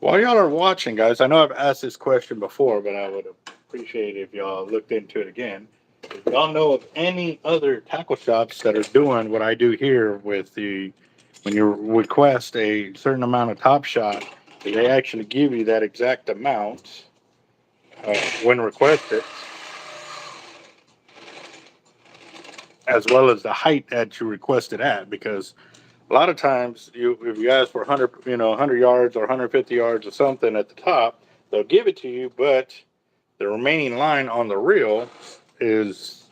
while y'all are watching, guys, I know I've asked this question before, but I would appreciate it if y'all looked into it again. If y'all know of any other tackle shops that are doing what I do here with the, when you request a certain amount of top shot, they actually give you that exact amount when requested, as well as the height that you requested at, because a lot of times if you ask for 100 yards or 150 yards or something at the top, they'll give it to you, but the remaining line on the reel is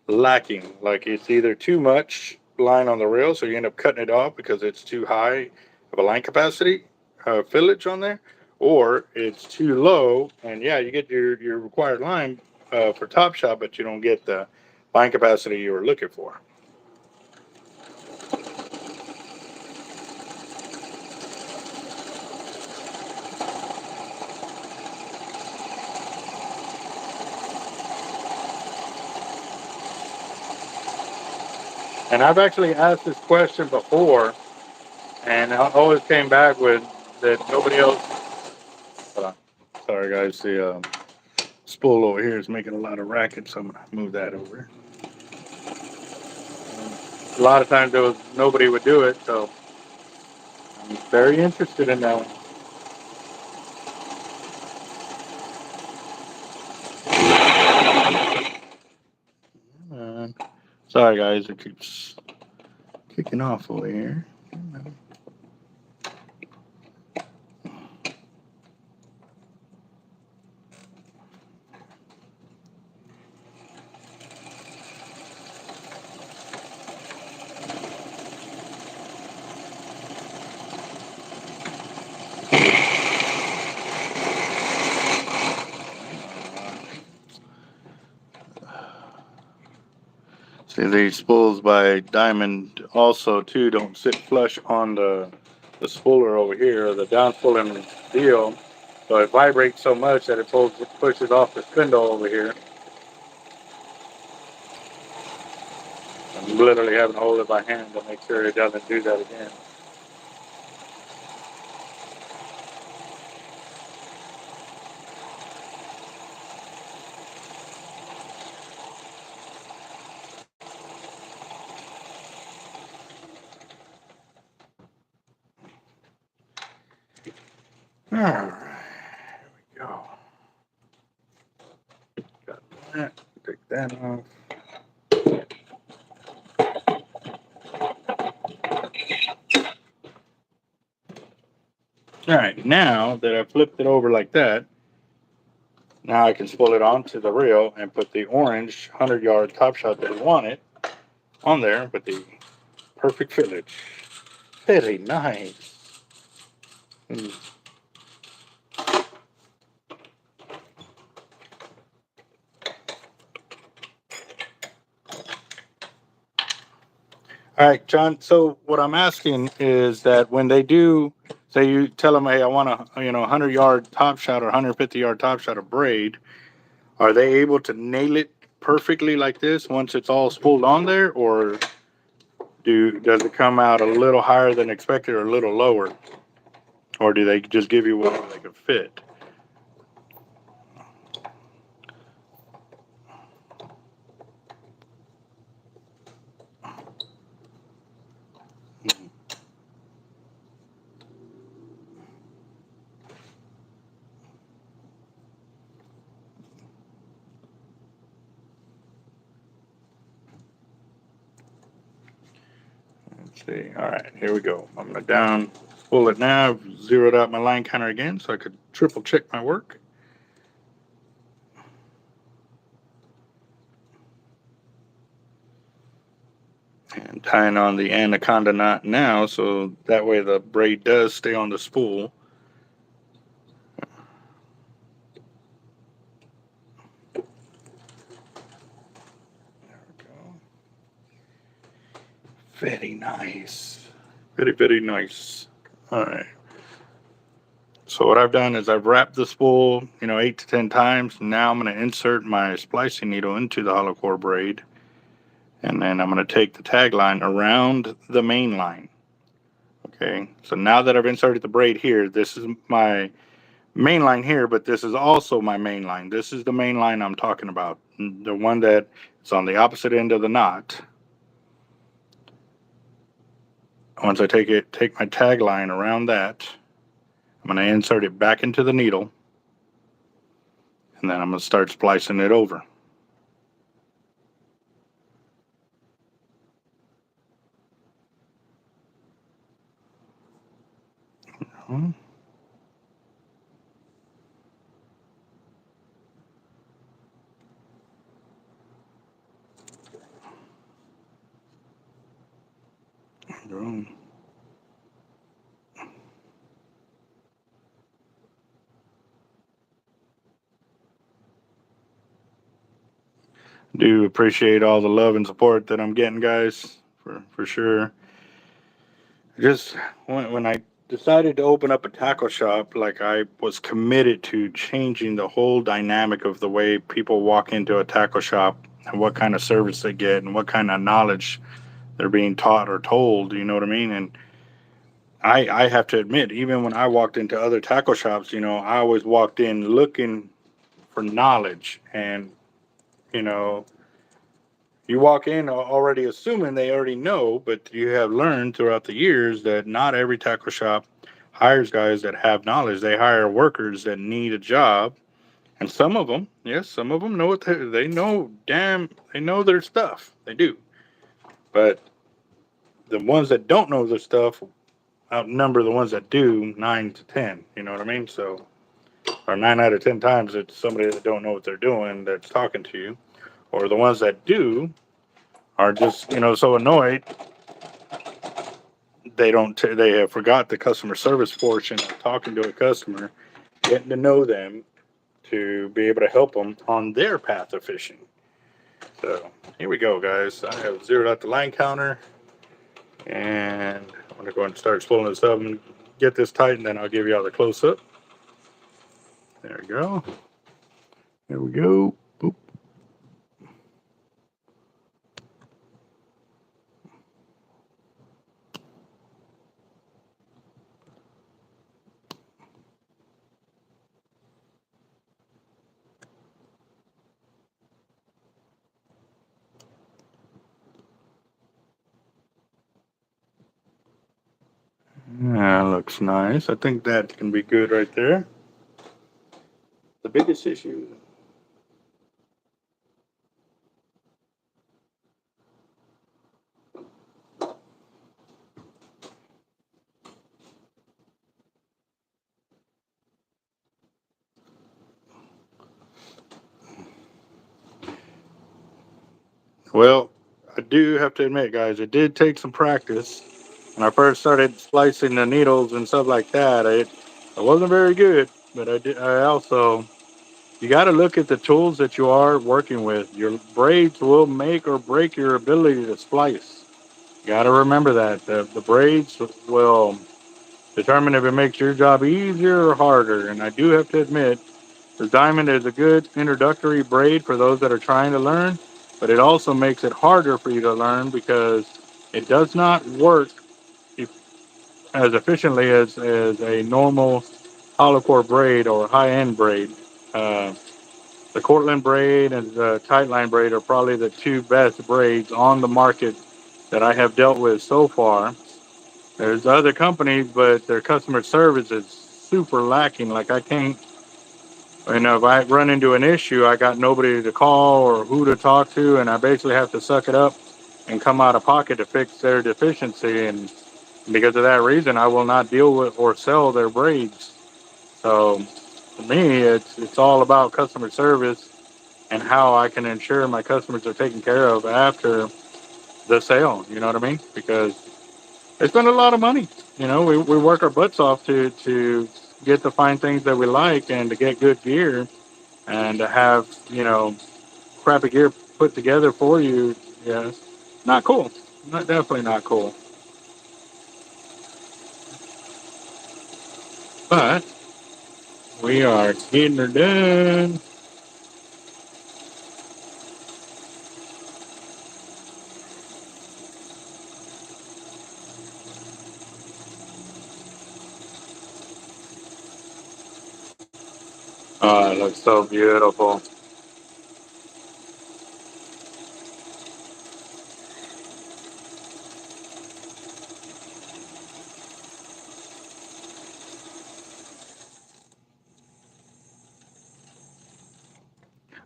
lacking. Like it's either too much line on the reel, so you end up cutting it off because it's too high of a line capacity fillage on there, or it's too low, and yeah, you get your required line for top shot, but you don't get the line capacity you were looking for. And I've actually asked this question before, and I always came back with that nobody else. Hold on. Sorry, guys. The spool over here is making a lot of racket, so I'm going to move that over. A lot of times there was nobody would do it, so I'm very interested in that one. Sorry, guys. It keeps kicking off over here. See, these spools by Diamond also too don't sit flush on the spooler over here, the down spooling deal. So it vibrates so much that it pushes off the spindle over here. I'm literally having to hold it by hand to make sure it doesn't do that again. All right, here we go. Got that. Take that off. All right, now that I flipped it over like that, now I can spool it onto the reel and put the orange 100-yard top shot that I wanted on there with the perfect fillage. Very nice. All right, John. So what I'm asking is that when they do, say you tell them, hey, I want a 100-yard top shot or 150-yard top shot of braid, are they able to nail it perfectly like this once it's all spooled on there, or does it come out a little higher than expected or a little lower? Or do they just give you whatever they can fit? Let's see. All right, here we go. I'm going to down spool it now. I've zeroed out my line counter again so I could triple check my work. And tying on the Anaconda knot now, so that way the braid does stay on the spool. There we go. Very nice. Very, very nice. All right. So what I've done is I've wrapped the spool, 8 to 10 times. Now I'm going to insert my splicing needle into the hollow core braid. And then I'm going to take the tag line around the main line. Okay, so now that I've inserted the braid here, this is my main line here, but this is also my main line. This is the main line I'm talking about, the one that is on the opposite end of the knot. Once I take my tag line around that, I'm going to insert it back into the needle, and then I'm going to start splicing it over. Do appreciate all the love and support that I'm getting, guys, for sure. Just when I decided to open up a tackle shop, like I was committed to changing the whole dynamic of the way people walk into a tackle shop and what kind of service they get and what kind of knowledge they're being taught or told, you know what I mean? And I have to admit, even when I walked into other tackle shops, I always walked in looking for knowledge. And, you walk in already assuming they already know, but you have learned throughout the years that not every tackle shop hires guys that have knowledge. They hire workers that need a job. And some of them, yes, some of them know what they know. They know their stuff. They do. But the ones that don't know their stuff outnumber the ones that do 9 to 10. You know what I mean? So, or 9 out of 10 times it's somebody that don't know what they're doing that's talking to you, or the ones that do are just so annoyed they have forgot the customer service portion of talking to a customer, getting to know them to be able to help them on their path of fishing. So here we go, guys. I have zeroed out the line counter, and I'm going to go ahead and start spooling this up and get this tight, and then I'll give you all the close-up. There we go. There we go. Boop. Yeah, looks nice. I think that can be good right there. The biggest issue. Well, I do have to admit, guys, it did take some practice. When I first started splicing the needles and stuff like that, I wasn't very good. But I also, you got to look at the tools that you are working with. Your braids will make or break your ability to splice. You got to remember that the braids will determine if it makes your job easier or harder. And I do have to admit, the diamond is a good introductory braid for those that are trying to learn, but it also makes it harder for you to learn because it does not work. as efficiently as a normal hollow core braid or high end braid. Uh, the Cortland braid and the Tightline braid are probably the two best braids on the market that I have dealt with so far. There's other companies, but their customer service is super lacking. Like I can't, if I run into an issue, I got nobody to call or who to talk to, and I basically have to suck it up and come out of pocket to fix their deficiency. And because of that reason, I will not deal with or sell their braids. So for me, it's all about customer service and how I can ensure my customers are taken care of after the sale. You know what I mean? Because they spend a lot of money. We work our butts off to get the fine things that we like and to get good gear and to have, crappy gear put together for you. Yes. Not cool. Not definitely not cool. But we are getting her done. Oh, it looks so beautiful.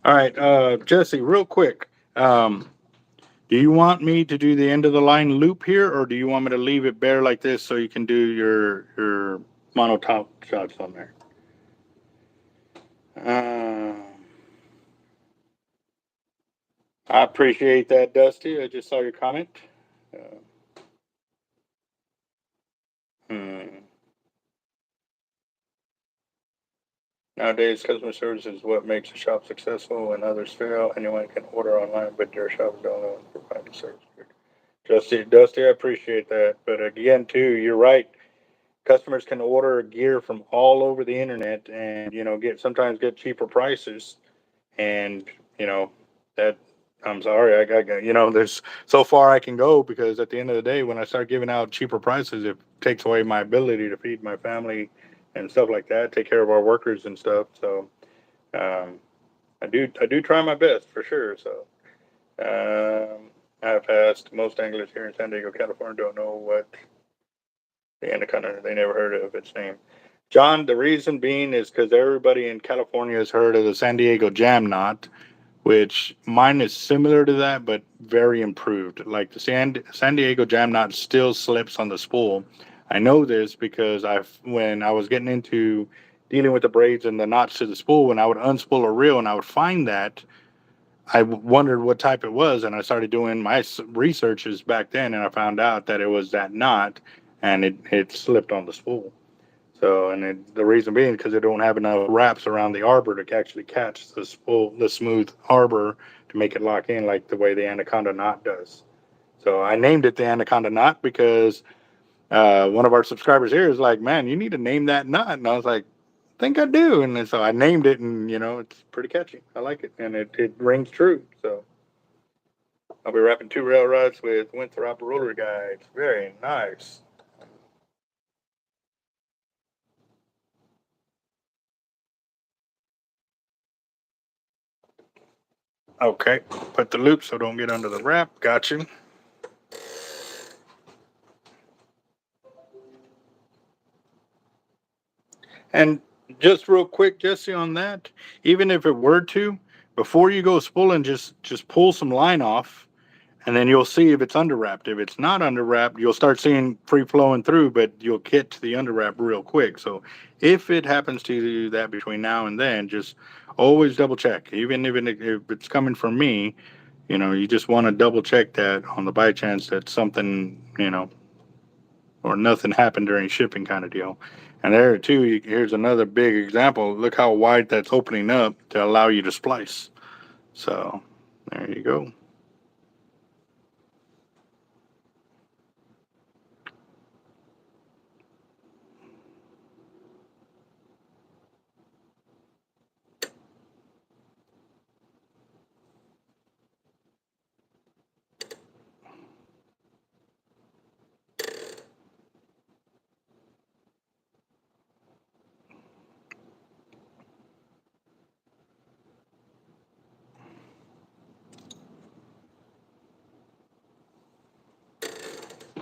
All right, Jesse, real quick. Do you want me to do the end of the line loop here, or do you want me to leave it bare like this so you can do your mono top shots on there? I appreciate that, Dusty. I just saw your comment. Uh, hmm. Nowadays, customer service is what makes a shop successful. When others fail, anyone can order online, but their shops don't provide the service. Dusty, I appreciate that. But again, too, you're right. Customers can order gear from all over the internet and, sometimes get cheaper prices. And, you know, that I'm sorry, I got, there's so far I can go because at the end of the day, when I start giving out cheaper prices, it takes away my ability to feed my family and stuff like that, take care of our workers and stuff. So, um, I do try my best for sure. So, I've asked most anglers here in San Diego, California, don't know what the Anaconda, they never heard of its name. John, the reason being is because everybody in California has heard of the San Diego Jam Knot, which mine is similar to that, but very improved. Like the San Diego Jam Knot still slips on the spool. I know this because when I was getting into dealing with the braids and the knots to the spool, when I would unspool a reel and I would find that, I wondered what type it was, and I started doing my researches back then, and I found out that it was that knot, and it slipped on the spool. So, and the reason being because they don't have enough wraps around the arbor to actually catch the spool, the smooth arbor to make it lock in like the way the Anaconda knot does. So I named it the Anaconda knot because one of our subscribers here is like, "Man, you need to name that knot," and I was like, think I do. And so I named it, and it's pretty catchy. I like it, and it rings true. So I'll be wrapping 2 rail rods with Winthrop roller guides. Very nice. Okay, put the loop so don't get under the wrap. Got you. And just real quick, Jesse, on that, even if it were to, before you go spooling, just pull some line off, and then you'll see if it's under wrapped. If it's not under wrapped, you'll start seeing free flowing through, but you'll get to the under wrap real quick. So if it happens to do that between now and then, just always double check. Even if it's coming from me, you just want to double check that on the by chance that something, or nothing happened during shipping kind of deal. And there too, here's another big example. Look how wide that's opening up to allow you to splice. So there you go.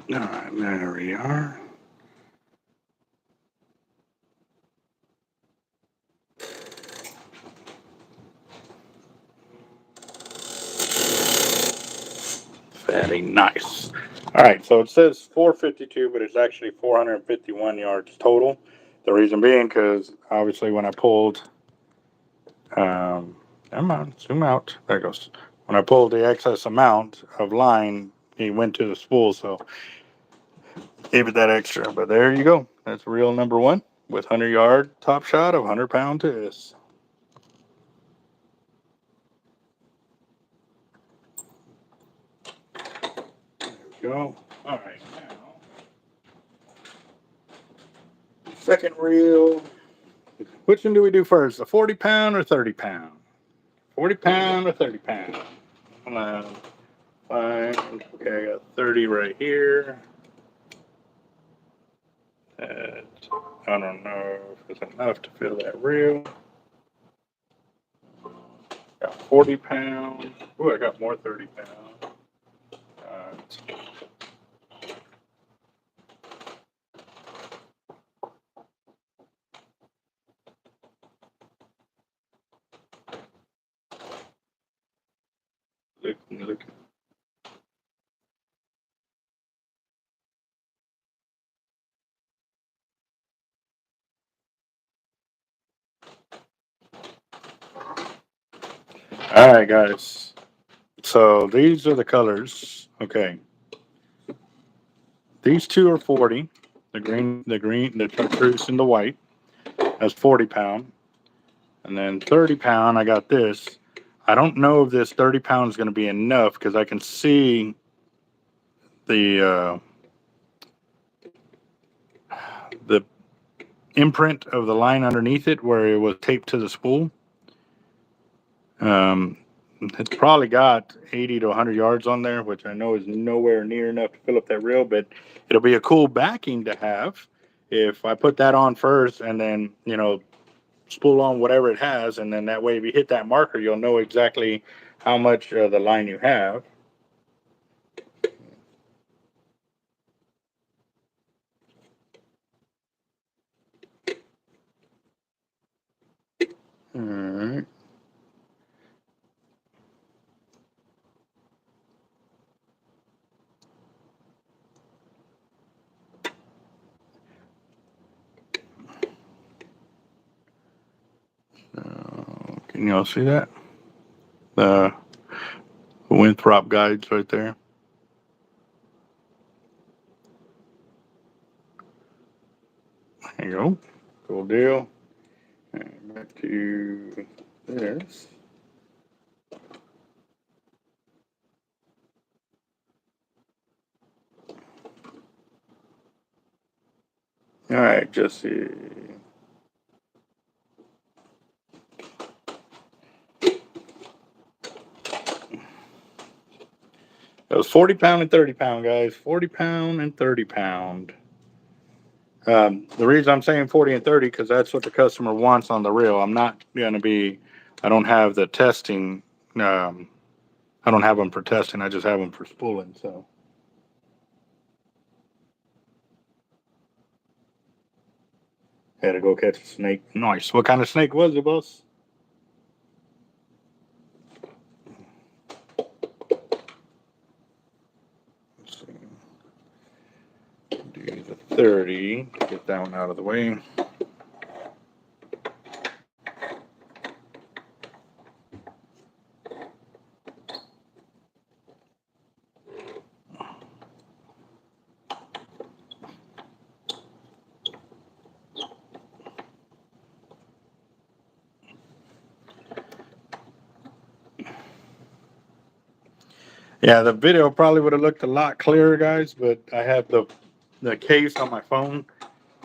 All right, there we are. Very nice. All right, so it says 452, but it's actually 451 yards total. The reason being because obviously when I pulled, come on, zoom out. There it goes. When I pulled the excess amount of line, it went to the spool, so gave it that extra. But there you go. That's reel number one with 100-yard top shot of 100-pound test. There we go. All right, now second reel. Which one do we do first? A 40-pound or 30-pound? 40-pound or 30-pound? Fine. Okay, I got 30 right here. That, I don't know if it's enough to fill that reel. Got 40 pounds. Ooh, I got more 30 pounds. Look. All right, guys. So these are the colors. Okay. These two are 40. The chartreuse, and the white. That's 40-pound. And then 30-pound, I got this. I don't know if this 30-pound is going to be enough because I can see the imprint of the line underneath it where it was taped to the spool. It's probably got 80 to 100 yards on there, which I know is nowhere near enough to fill up that reel, but it'll be a cool backing to have if I put that on first and then, spool on whatever it has. And then that way, if you hit that marker, you'll know exactly how much of the line you have. All right. Can y'all see that? The Winthrop guides right there. There you go. Cool deal. And back to this. All right, Jesse. It was 40-pound and 30-pound, guys. 40-pound and 30-pound. The reason I'm saying 40 and 30 because that's what the customer wants on the reel. I'm not going to be. I don't have the testing. I don't have them for testing. I just have them for spooling. So. Had to go catch a snake. Nice. What kind of snake was it, boss? Let's see. Do the 30. Get that one out of the way. Yeah, the video probably would have looked a lot clearer, guys, but I have the case on my phone.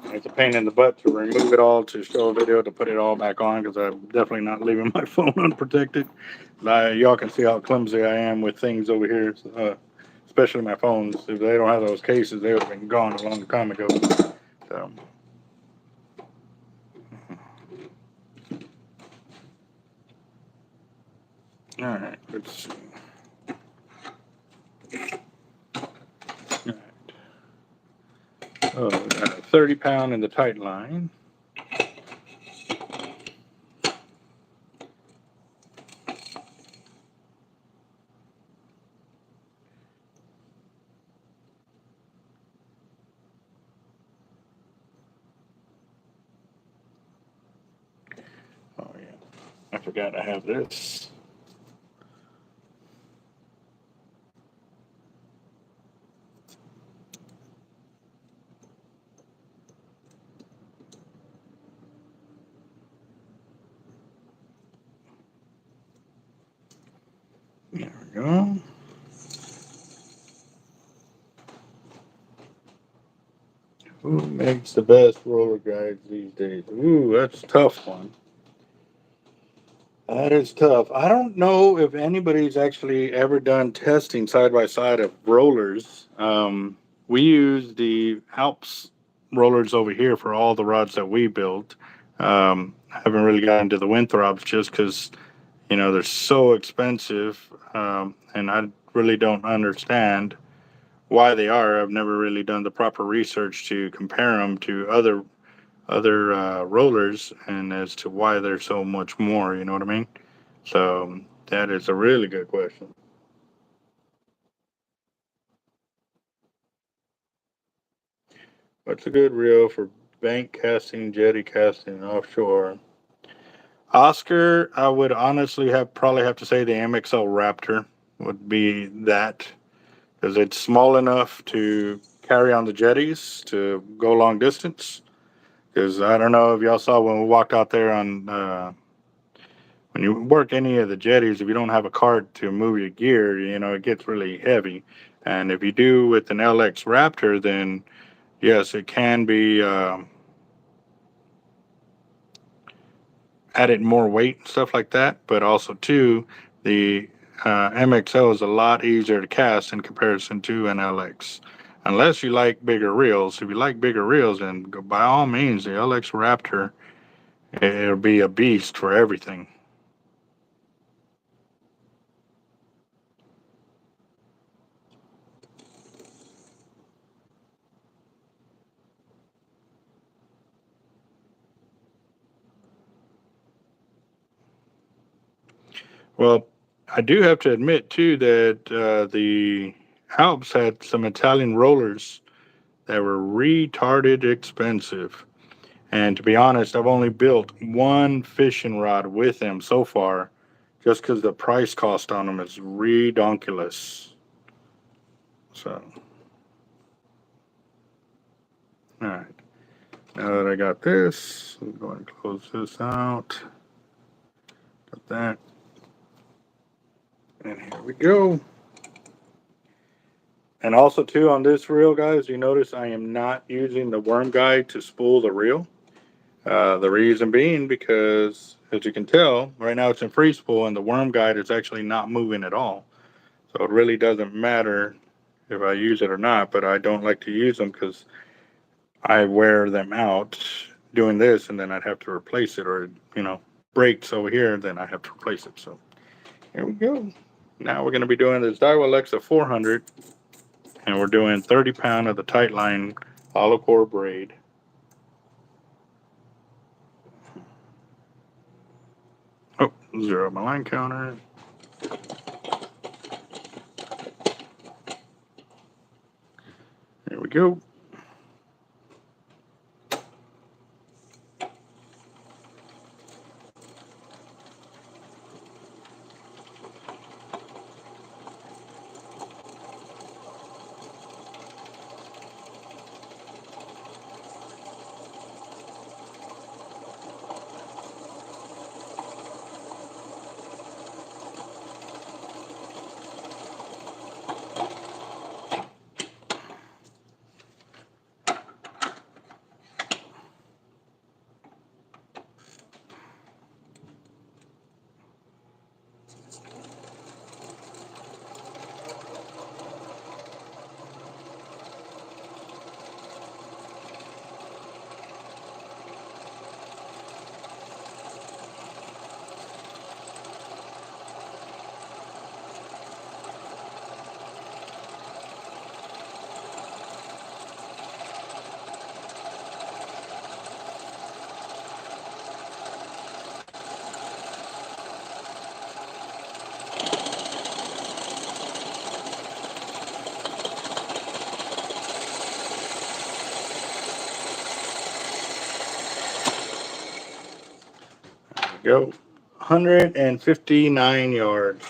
It's a pain in the butt to remove it all to show a video to put it all back on because I'm definitely not leaving my phone unprotected. Y'all can see how clumsy I am with things over here, especially my phones. If they don't have those cases, they would have been gone a long time ago. So. All right, let's see. All right. 30 pound in the tight line. Oh yeah, I forgot I have this. There we go. Who makes the best roller guides these days? Ooh, that's a tough one. That is tough. I don't know if anybody's actually ever done testing side by side of rollers. We use the Alps rollers over here for all the rods that we build. Haven't really gotten into the Winthrops just because, you know, they're so expensive, and I really don't understand why they are. I've never really done the proper research to compare them to other rollers and as to why they're so much more. You know what I mean? So that is a really good question. What's a good reel for bank casting, jetty casting, offshore? Oscar, I would honestly probably have to say the MXL Raptor would be that because it's small enough to carry on the jetties to go long distance. Because I don't know if y'all saw when we walked out there on when you work any of the jetties, if you don't have a cart to move your gear, you know, it gets really heavy. And if you do with an LX Raptor, then yes, it can be added more weight and stuff like that. But also, too, the MXL is a lot easier to cast in comparison to an LX. Unless you like bigger reels. If you like bigger reels, then by all means, the LX Raptor, it'll be a beast for everything. Well, I do have to admit too that the Alps had some Italian rollers that were retarded expensive. And to be honest, I've only built one fishing rod with them so far, just because the price cost on them is redonkulous. So, all right. Now that I got this, I'm going to close this out. Got that. And here we go. And also, too, on this reel, guys, you notice I am not using the worm guide to spool the reel. The reason being because, as you can tell, right now it's in free spool and the worm guide is actually not moving at all. So it really doesn't matter if I use it or not, but I don't like to use them because I wear them out doing this and then I'd have to replace it, or, you know, breaks over here, then I have to replace it. So here we go. Now we're going to be doing this Daiwa Alexa 400, and we're doing 30 pound of the tight line hollow core braid. Oh, zero my line counter. Here we go. Go. 159 yards.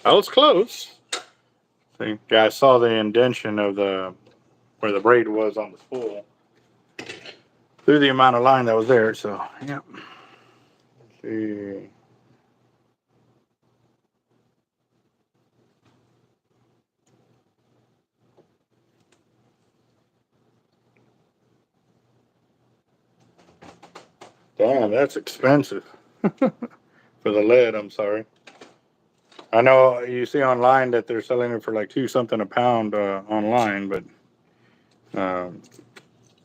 I was close. See, yeah, I saw the indentation of the where the braid was on the spool through the amount of line that was there. So, yeah. Let's see. Damn, that's expensive for the lead. I'm sorry. I know you see online that they're selling it for like two something a pound online, but um,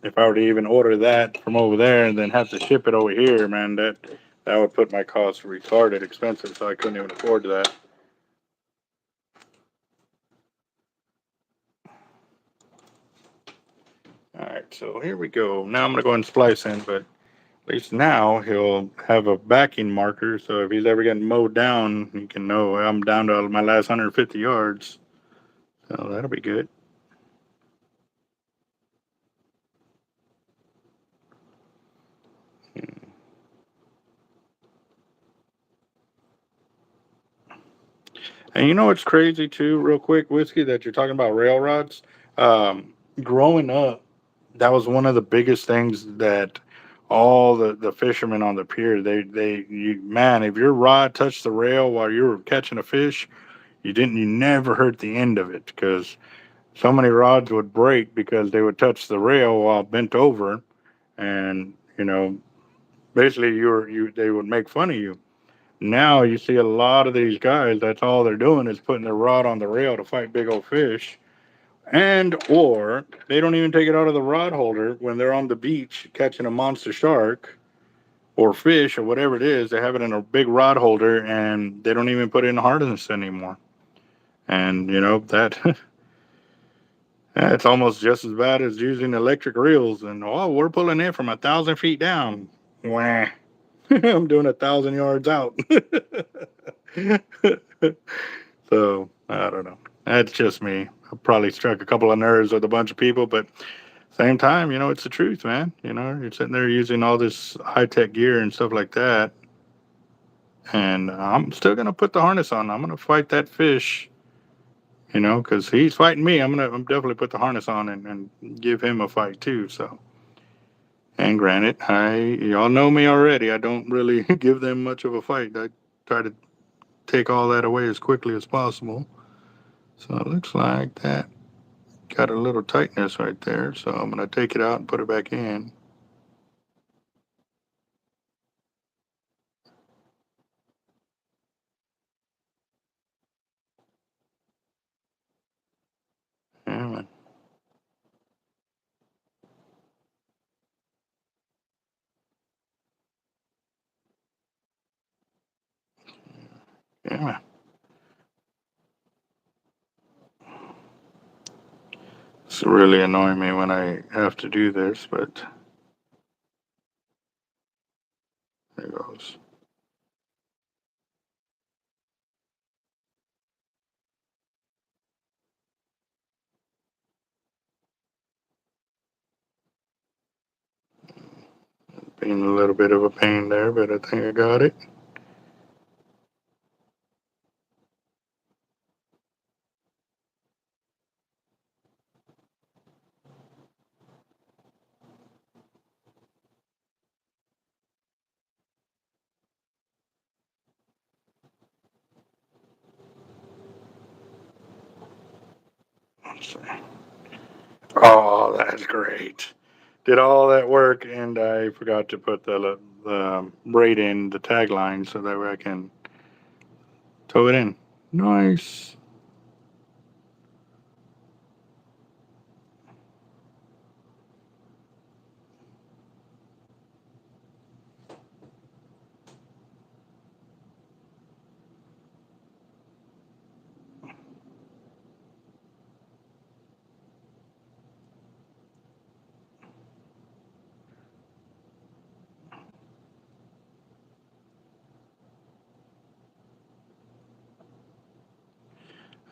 if I were to even order that from over there and then have to ship it over here, man, that would put my costs retarded expensive. So I couldn't even afford that. All right, so here we go. Now I'm gonna go ahead and splice in, but at least now he'll have a backing marker. So if he's ever getting mowed down, he can know I'm down to my last 150 yards. So that'll be good. And you know what's crazy too, real quick, Whiskey, that you're talking about railrods. Growing up, that was one of the biggest things that all the fishermen on the pier, man, if your rod touched the rail while you were catching a fish, you never heard the end of it because so many rods would break because they would touch the rail while bent over, and basically they would make fun of you. Now you see a lot of these guys, that's all they're doing is putting their rod on the rail to fight big old fish. And or they don't even take it out of the rod holder when they're on the beach catching a monster shark or fish or whatever it is. They have it in a big rod holder and they don't even put it in harness anymore. And that it's almost just as bad as using electric reels. And we're pulling in from 1,000 feet down. Wah. I'm doing 1,000 yards out. So I don't know. That's just me. I probably struck a couple of nerves with a bunch of people, but same time, it's the truth, man. You're sitting there using all this high tech gear and stuff like that, and I'm still gonna put the harness on. I'm gonna fight that fish, because he's fighting me. I'm definitely put the harness on and give him a fight too. So, and granted, y'all know me already. I don't really give them much of a fight. I try to take all that away as quickly as possible. So it looks like that got a little tightness right there. So I'm gonna take it out and put it back in. Yeah, man. Yeah, man. It's really annoying me when I have to do this, but there goes. Being a little bit of a pain there, but I think I got it. Let's see. Oh, that's great. Did all that work, and I forgot to put the braid in the tagline so that way I can tow it in. Nice.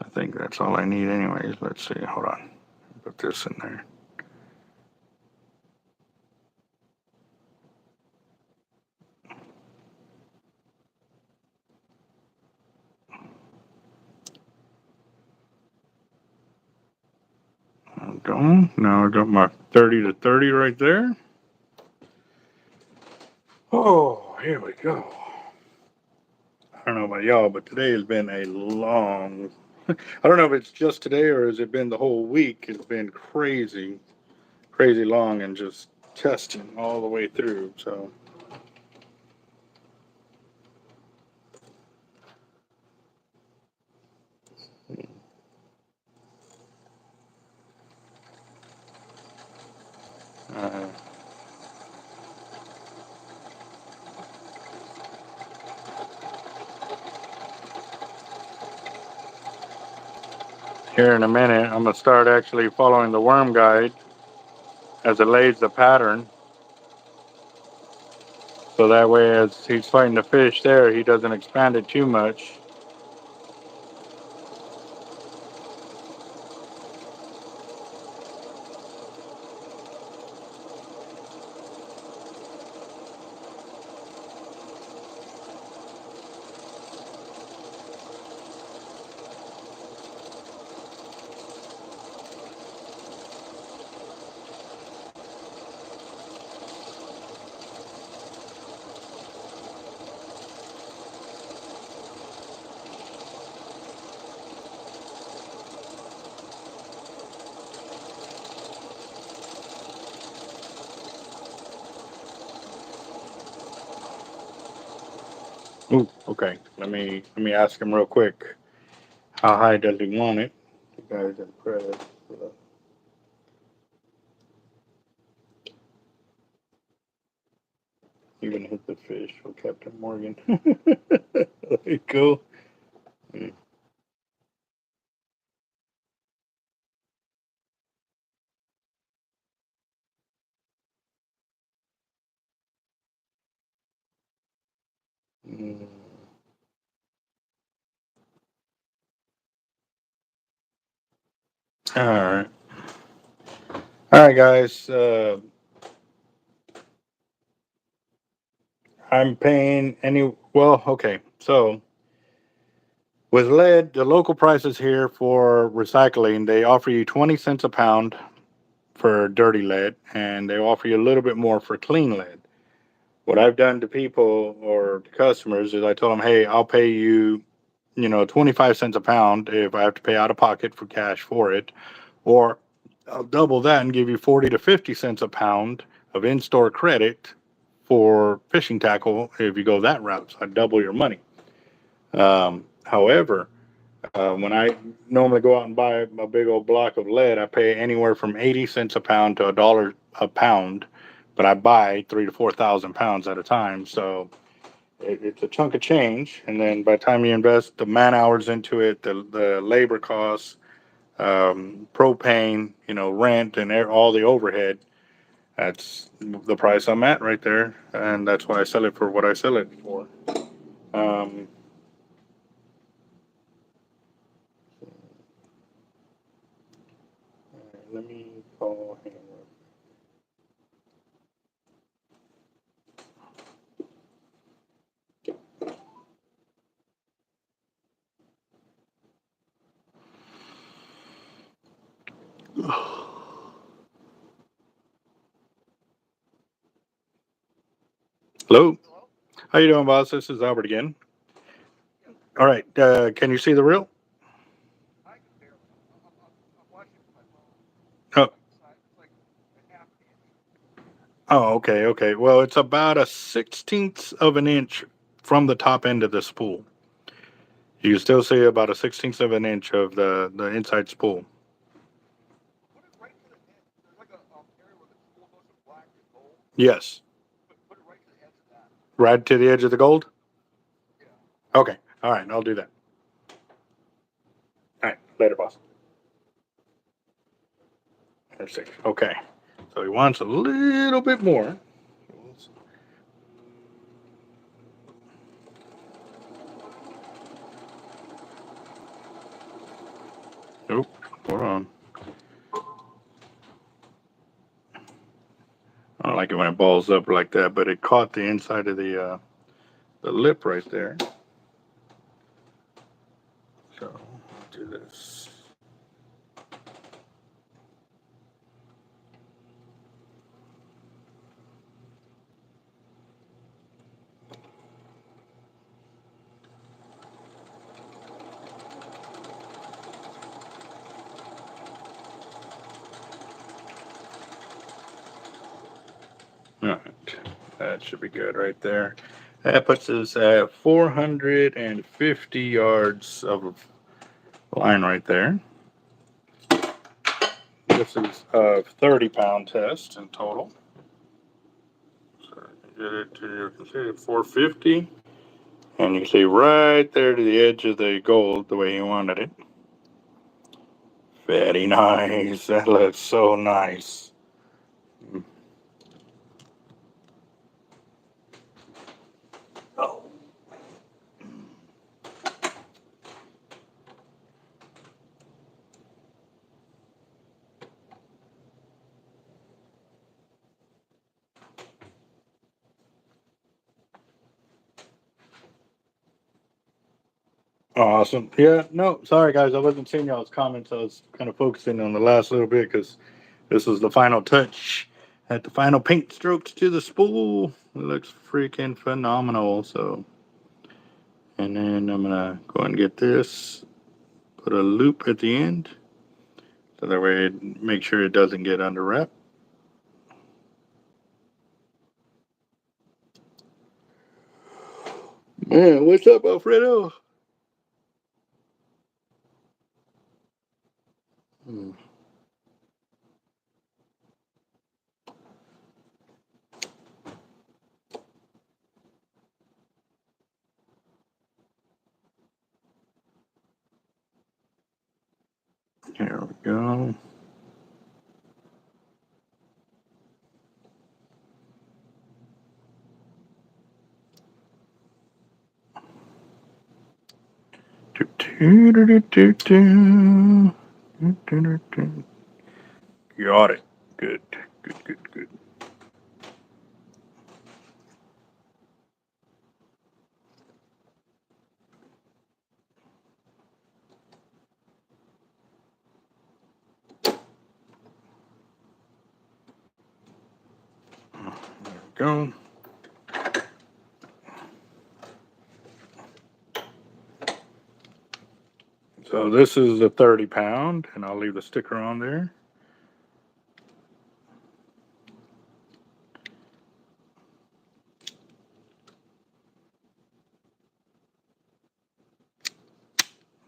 I think that's all I need, anyways. Let's see. Hold on. Put this in there. go. Now I got my 30 to 30 right there. Oh, here we go. I don't know about y'all, but today has been a long. I don't know if it's just today or has it been the whole week. It's been crazy, crazy long and just testing all the way through. So. Uh, Here in a minute, I'm gonna start actually following the worm guide as it lays the pattern. So that way, as he's fighting the fish there, he doesn't expand it too much. Ooh, okay. Let me ask him real quick. How high does he want it? You guys impressed. You're gonna hit the fish for Captain Morgan. There you go. Mm. All right. All right, guys. I'm paying any. Well, okay. So with lead, the local prices here for recycling, they offer you 20 cents a pound for dirty lead, and they offer you a little bit more for clean lead. What I've done to people or to customers is I told them, hey, I'll pay you, 25 cents a pound if I have to pay out of pocket for cash for it, or I'll double that and give you 40 to 50 cents a pound of in-store credit for fishing tackle if you go that route. So I double your money. However, when I normally go out and buy a big old block of lead, I pay anywhere from 80 cents a pound to $1 a pound, but I buy 3 to 4,000 pounds at a time. So it's a chunk of change. And then by the time you invest the man hours into it, the labor costs, propane, rent and all the overhead, that's the price I'm at right there. And that's why I sell it for what I sell it for. Um, Let me call him. Hello. How you doing, boss? This is Albert again. All right. Can you see the reel? Oh, oh, okay, okay. Well, it's about a 16th of an inch from the top end of the spool. You can still see about a 16th of an inch of the inside spool. Yes. Right to the edge of the gold? Okay. All right. I'll do that. All right. Later, boss. There's 6. Okay. So he wants a little bit more. Nope. Hold on. I don't like it when it balls up like that, but it caught the inside of the lip right there. So do this. That should be good right there. That puts us at 450 yards of line right there. This is a 30-pound test in total. So get it to, you can see 450. And you can see right there to the edge of the gold the way you wanted it. Very nice. That looks so nice. Oh. Awesome. Yeah, no, sorry guys, I wasn't seeing y'all's comments. I was kind of focusing on the last little bit because this was the final touch. At the final paint strokes to the spool. It looks freaking phenomenal. So, and then I'm gonna go and get this, put a loop at the end, so that way make sure it doesn't get under wrap. Man, what's up, Alfredo? Hmm. Here we go. Got it. Good, good, good, good. There we go. So this is the 30-pound, and I'll leave the sticker on there.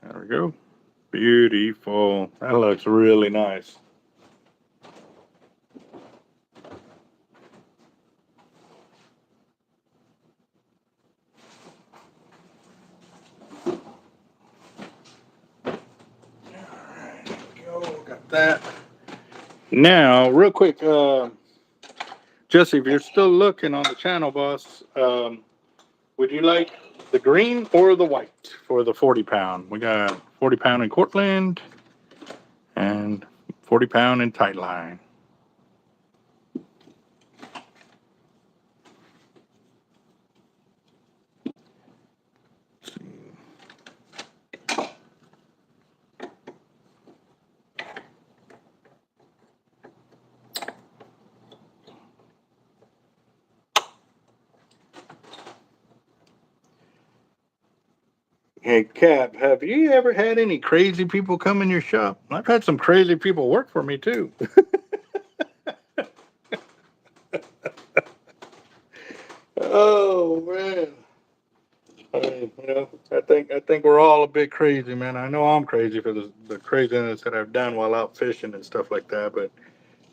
There we go. Beautiful. That looks really nice. Alright, there we go. Got that. Now, real quick, Jesse, if you're still looking on the channel, boss, would you like the green or the white for the 40-pound? We got 40-pound in Cortland and 40-pound in Tightline. Hey, Cap, have you ever had any crazy people come in your shop? I've had some crazy people work for me, too. Oh, man. I think we're all a bit crazy, man. I know I'm crazy for the craziness that I've done while out fishing and stuff like that. But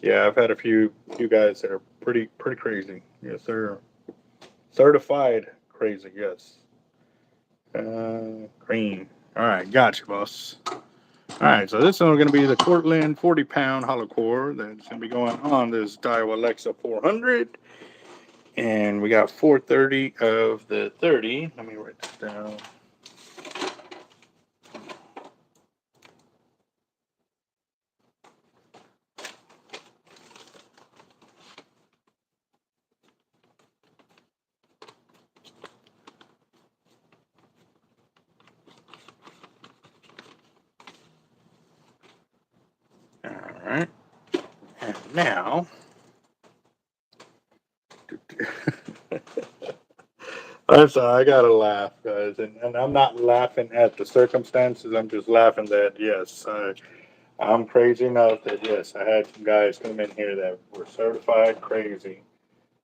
yeah, I've had a few guys that are pretty crazy. Yes, sir. Certified crazy. Yes. Green. All right, gotcha, boss. All right, so this one's going to be the Cortland 40-pound hollow core that's going to be going on this Daiwa Alexa 400. And we got 430 of the 30. Let me write this down. All right. And now, I gotta laugh, guys, and I'm not laughing at the circumstances. I'm just laughing that yes, I'm crazy enough that yes, I had some guys come in here that were certified crazy,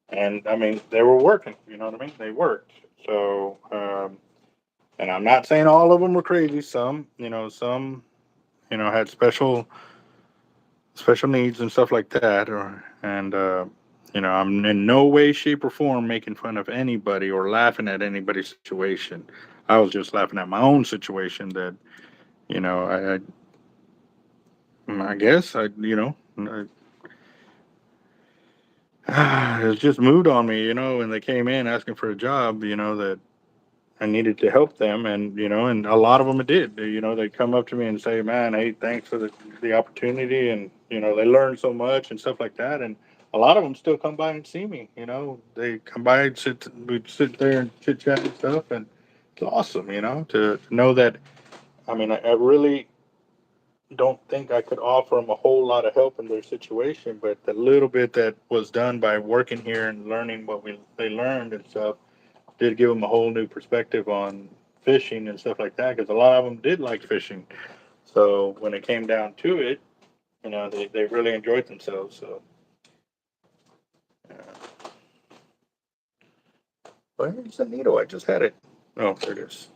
And I mean, they were working, you know what I mean? They worked. So, and I'm not saying all of them were crazy. Some, some, had special needs and stuff like that. I'm in no way, shape, or form making fun of anybody or laughing at anybody's situation. I was just laughing at my own situation that, you know, I guess it just moved on me, when they came in asking for a job, that I needed to help them. And a lot of them did, they come up to me and say, man, hey, thanks for the opportunity. And, they learn so much and stuff like that. And a lot of them still come by and see me, they come by and we'd sit there and chit chat and stuff. And it's awesome, to know that. I mean, I really don't think I could offer them a whole lot of help in their situation, but the little bit that was done by working here and learning what they learned and stuff did give them a whole new perspective on fishing and stuff like that. Because a lot of them did like fishing, so when it came down to it, they really enjoyed themselves. So, where's the needle? I just had it. Oh, there it is.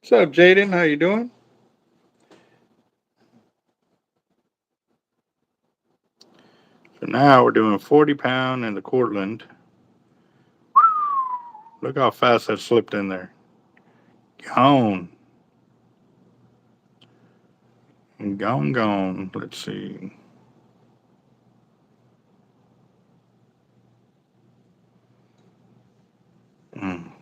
What's up, Jaden? How you doing? So now we're doing 40-pound in the Cortland. Look how fast that slipped in there. Gone. Gone. Let's see. Mm.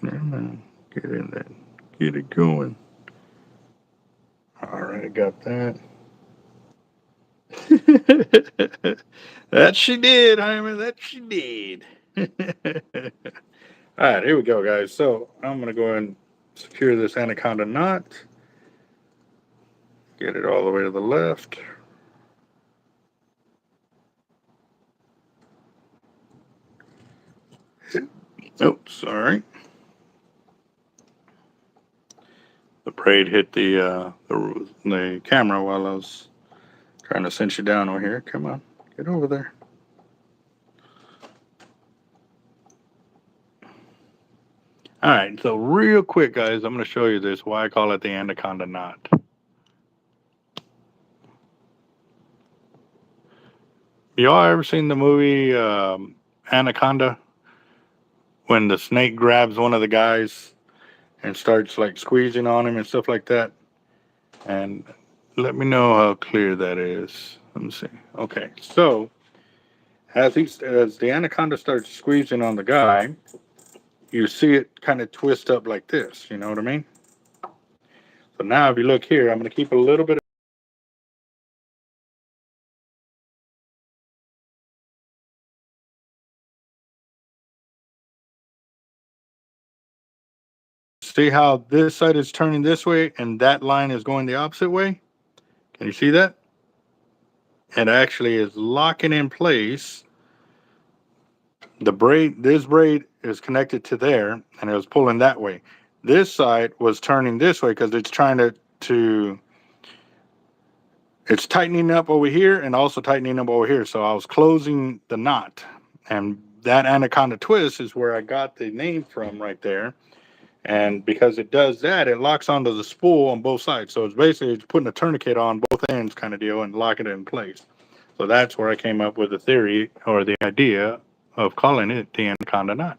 Yeah, man. Get in there. Get it going. All right, got that. That she did, Hyman. That she did. All right, here we go, guys. So I'm going to go ahead and secure this Anaconda knot. Get it all the way to the left. Oh, sorry. The braid hit the camera while I was trying to cinch you down over here. Come on, get over there. All right, so real quick, guys, I'm going to show you this, why I call it the Anaconda knot. Y'all ever seen the movie Anaconda? When the snake grabs one of the guys and starts like squeezing on him and stuff like that? And let me know how clear that is. Let me see. Okay, so as the Anaconda starts squeezing on the guy, you see it kind of twist up like this. You know what I mean? So now if you look here, I'm going to keep a little bit. See how this side is turning this way and that line is going the opposite way? Can you see that? It actually is locking in place. This braid is connected to there and it was pulling that way. This side was turning this way because it's trying it's tightening up over here and also tightening up over here. So I was closing the knot, and that Anaconda twist is where I got the name from right there. And because it does that, it locks onto the spool on both sides. So it's basically putting a tourniquet on both ends kind of deal and locking it in place. So that's where I came up with the theory or the idea of calling it the Anaconda knot.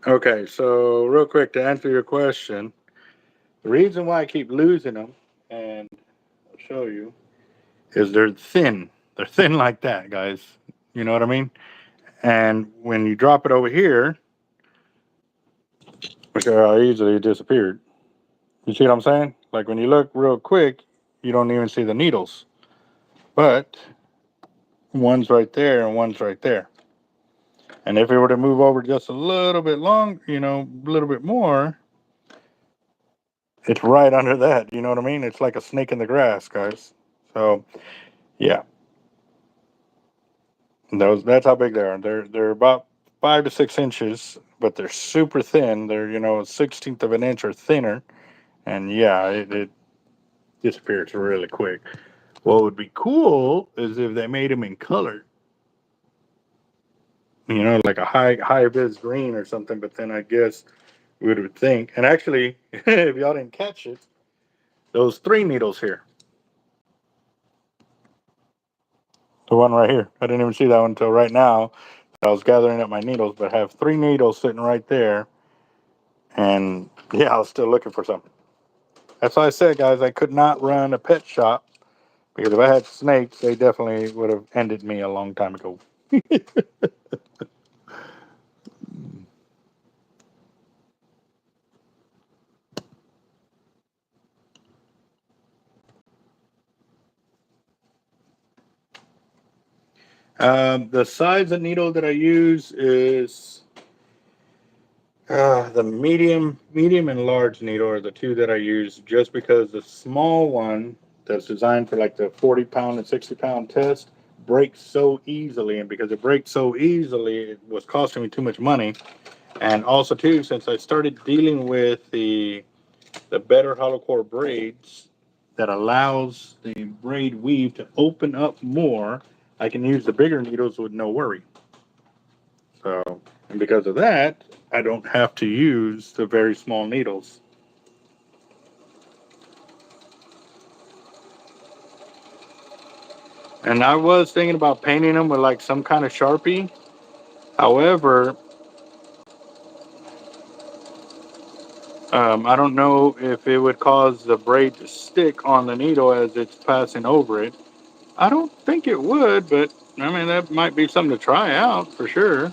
Okay, so real quick to answer your question, the reason why I keep losing them, and I'll show you, is they're thin. They're thin like that, guys. You know what I mean? And when you drop it over here, look how easily it disappeared. You see what I'm saying? Like when you look real quick, you don't even see the needles. But one's right there and one's right there. And if it were to move over just a little bit long, a little bit more, it's right under that. You know what I mean? It's like a snake in the grass, guys. So, yeah. That's how big they are. They're about 5 to 6 inches, but they're super thin. They're a 1/16 of an inch or thinner, and yeah, it disappears really quick. What would be cool is if they made them in color, like a high vis green or something. But then I guess we would think, and actually, if y'all didn't catch it, those 3 needles here, the one right here, I didn't even see that one until right now. I was gathering up my needles, but I have 3 needles sitting right there. And yeah, I was still looking for something. That's why I said, guys, I could not run a pet shop because if I had snakes, they definitely would have ended me a long time ago. The size of needle that I use is the medium, and large needle are the two that I use. Just because the small one that's designed for like the 40-pound and 60-pound test breaks so easily, and because it breaks so easily, it was costing me too much money. And also too, since I started dealing with the better hollow core braids that allows the braid weave to open up more, I can use the bigger needles with no worry. So, and because of that, I don't have to use the very small needles. And I was thinking about painting them with like some kind of Sharpie. However, I don't know if it would cause the braid to stick on the needle as it's passing over it. I don't think it would, but I mean, that might be something to try out for sure.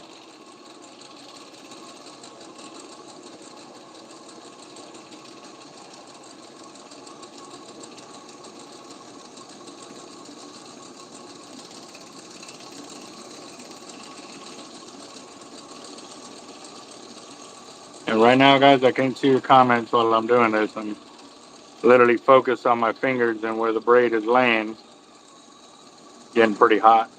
And right now, guys, I can't see your comments while I'm doing this. I'm literally focused on my fingers and where the braid is laying, getting pretty hot.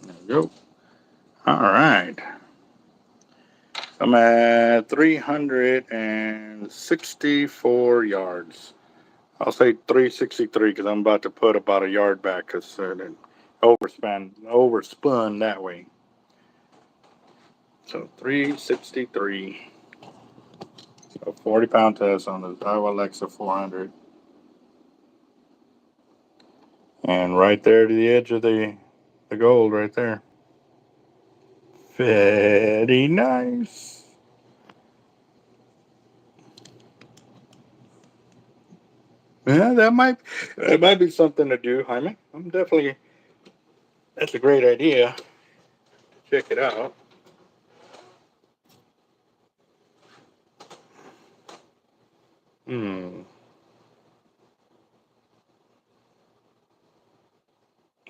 There we go. All right. I'm at 364 yards. I'll say 363 because I'm about to put about a yard back because it overspun that way. So 363. A 40-pound test on the Iowa Alexa 400. And right there to the edge of the gold right there. Very nice. Yeah, that might be something to do, Jaime. That's a great idea. Check it out. Hmm.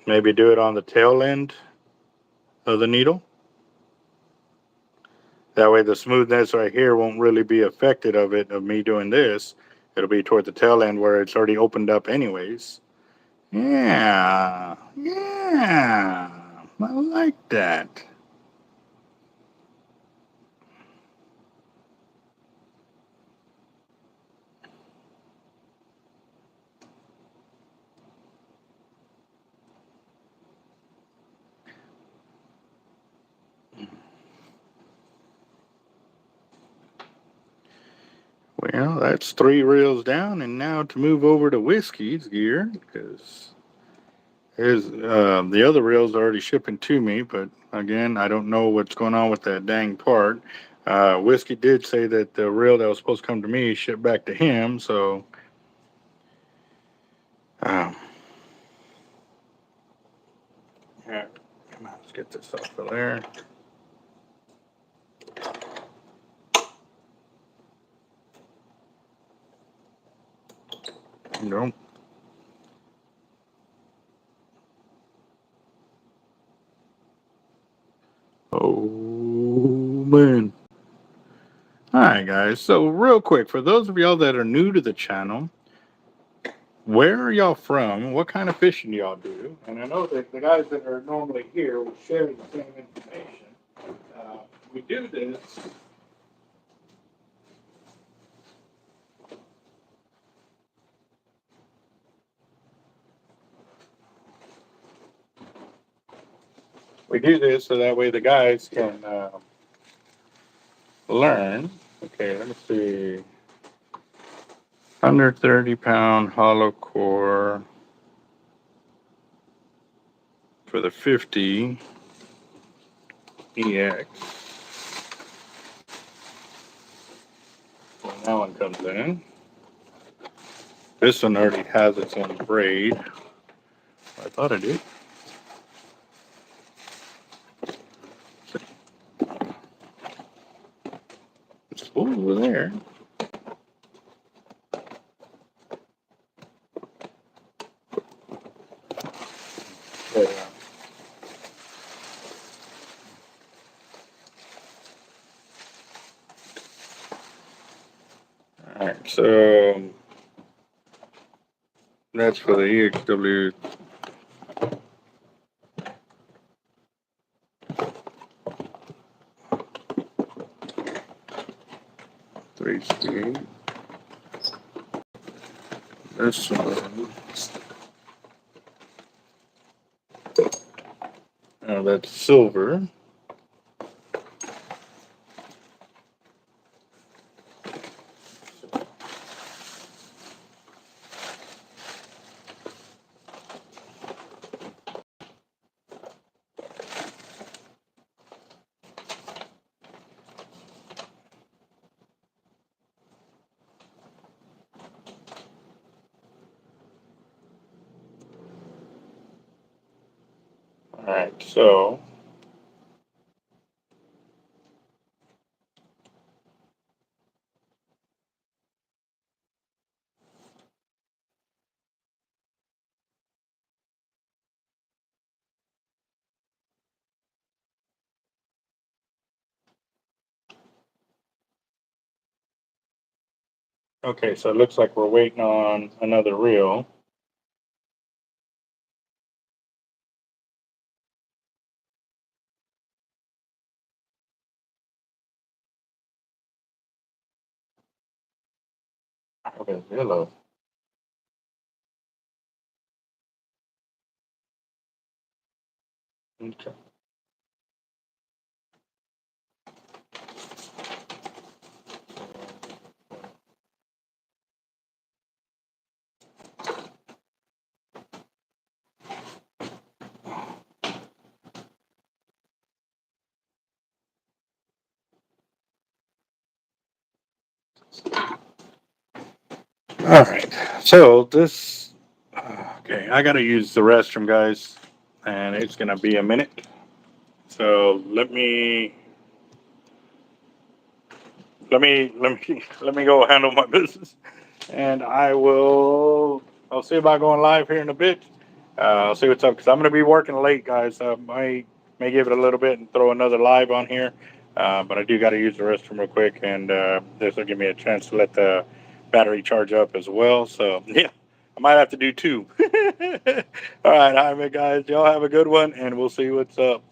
Maybe do it on the tail end of the needle. That way the smoothness right here won't really be affected of me doing this. It'll be toward the tail end where it's already opened up anyways. Yeah. Yeah. I like that. Well, that's 3 reels down, and now to move over to Whiskey's gear, because the other reel's already shipping to me, but again, I don't know what's going on with that dang part. Whiskey did say that the reel that was supposed to come to me shipped back to him, so um, yeah, come on, let's get this off of there. Nope. Oh man. All right, guys. So real quick, for those of y'all that are new to the channel, where are y'all from? What kind of fishing do y'all do? And I know that the guys that are normally here will share the same information. We do this. We do this so that way the guys can learn. Okay, let me see. 130-pound hollow core for the 50 EX. When that one comes in. This one already has its own braid. I thought it did. It's full over there. But, all right, so that's for the EXW. Three speed. This one. Oh, that's silver. All right, so okay, so it looks like we're waiting on another reel. Okay, yellow. Okay. All right. So this, okay, I gotta use the restroom, guys, and it's gonna be a minute. So let me go handle my business, and I'll see about going live here in a bit. I'll see what's up because I'm gonna be working late, guys. I may give it a little bit and throw another live on here, but I do got to use the restroom real quick, and this will give me a chance to let the battery charge up as well. So yeah, I might have to do 2. All right, guys. Y'all have a good one, and we'll see what's up.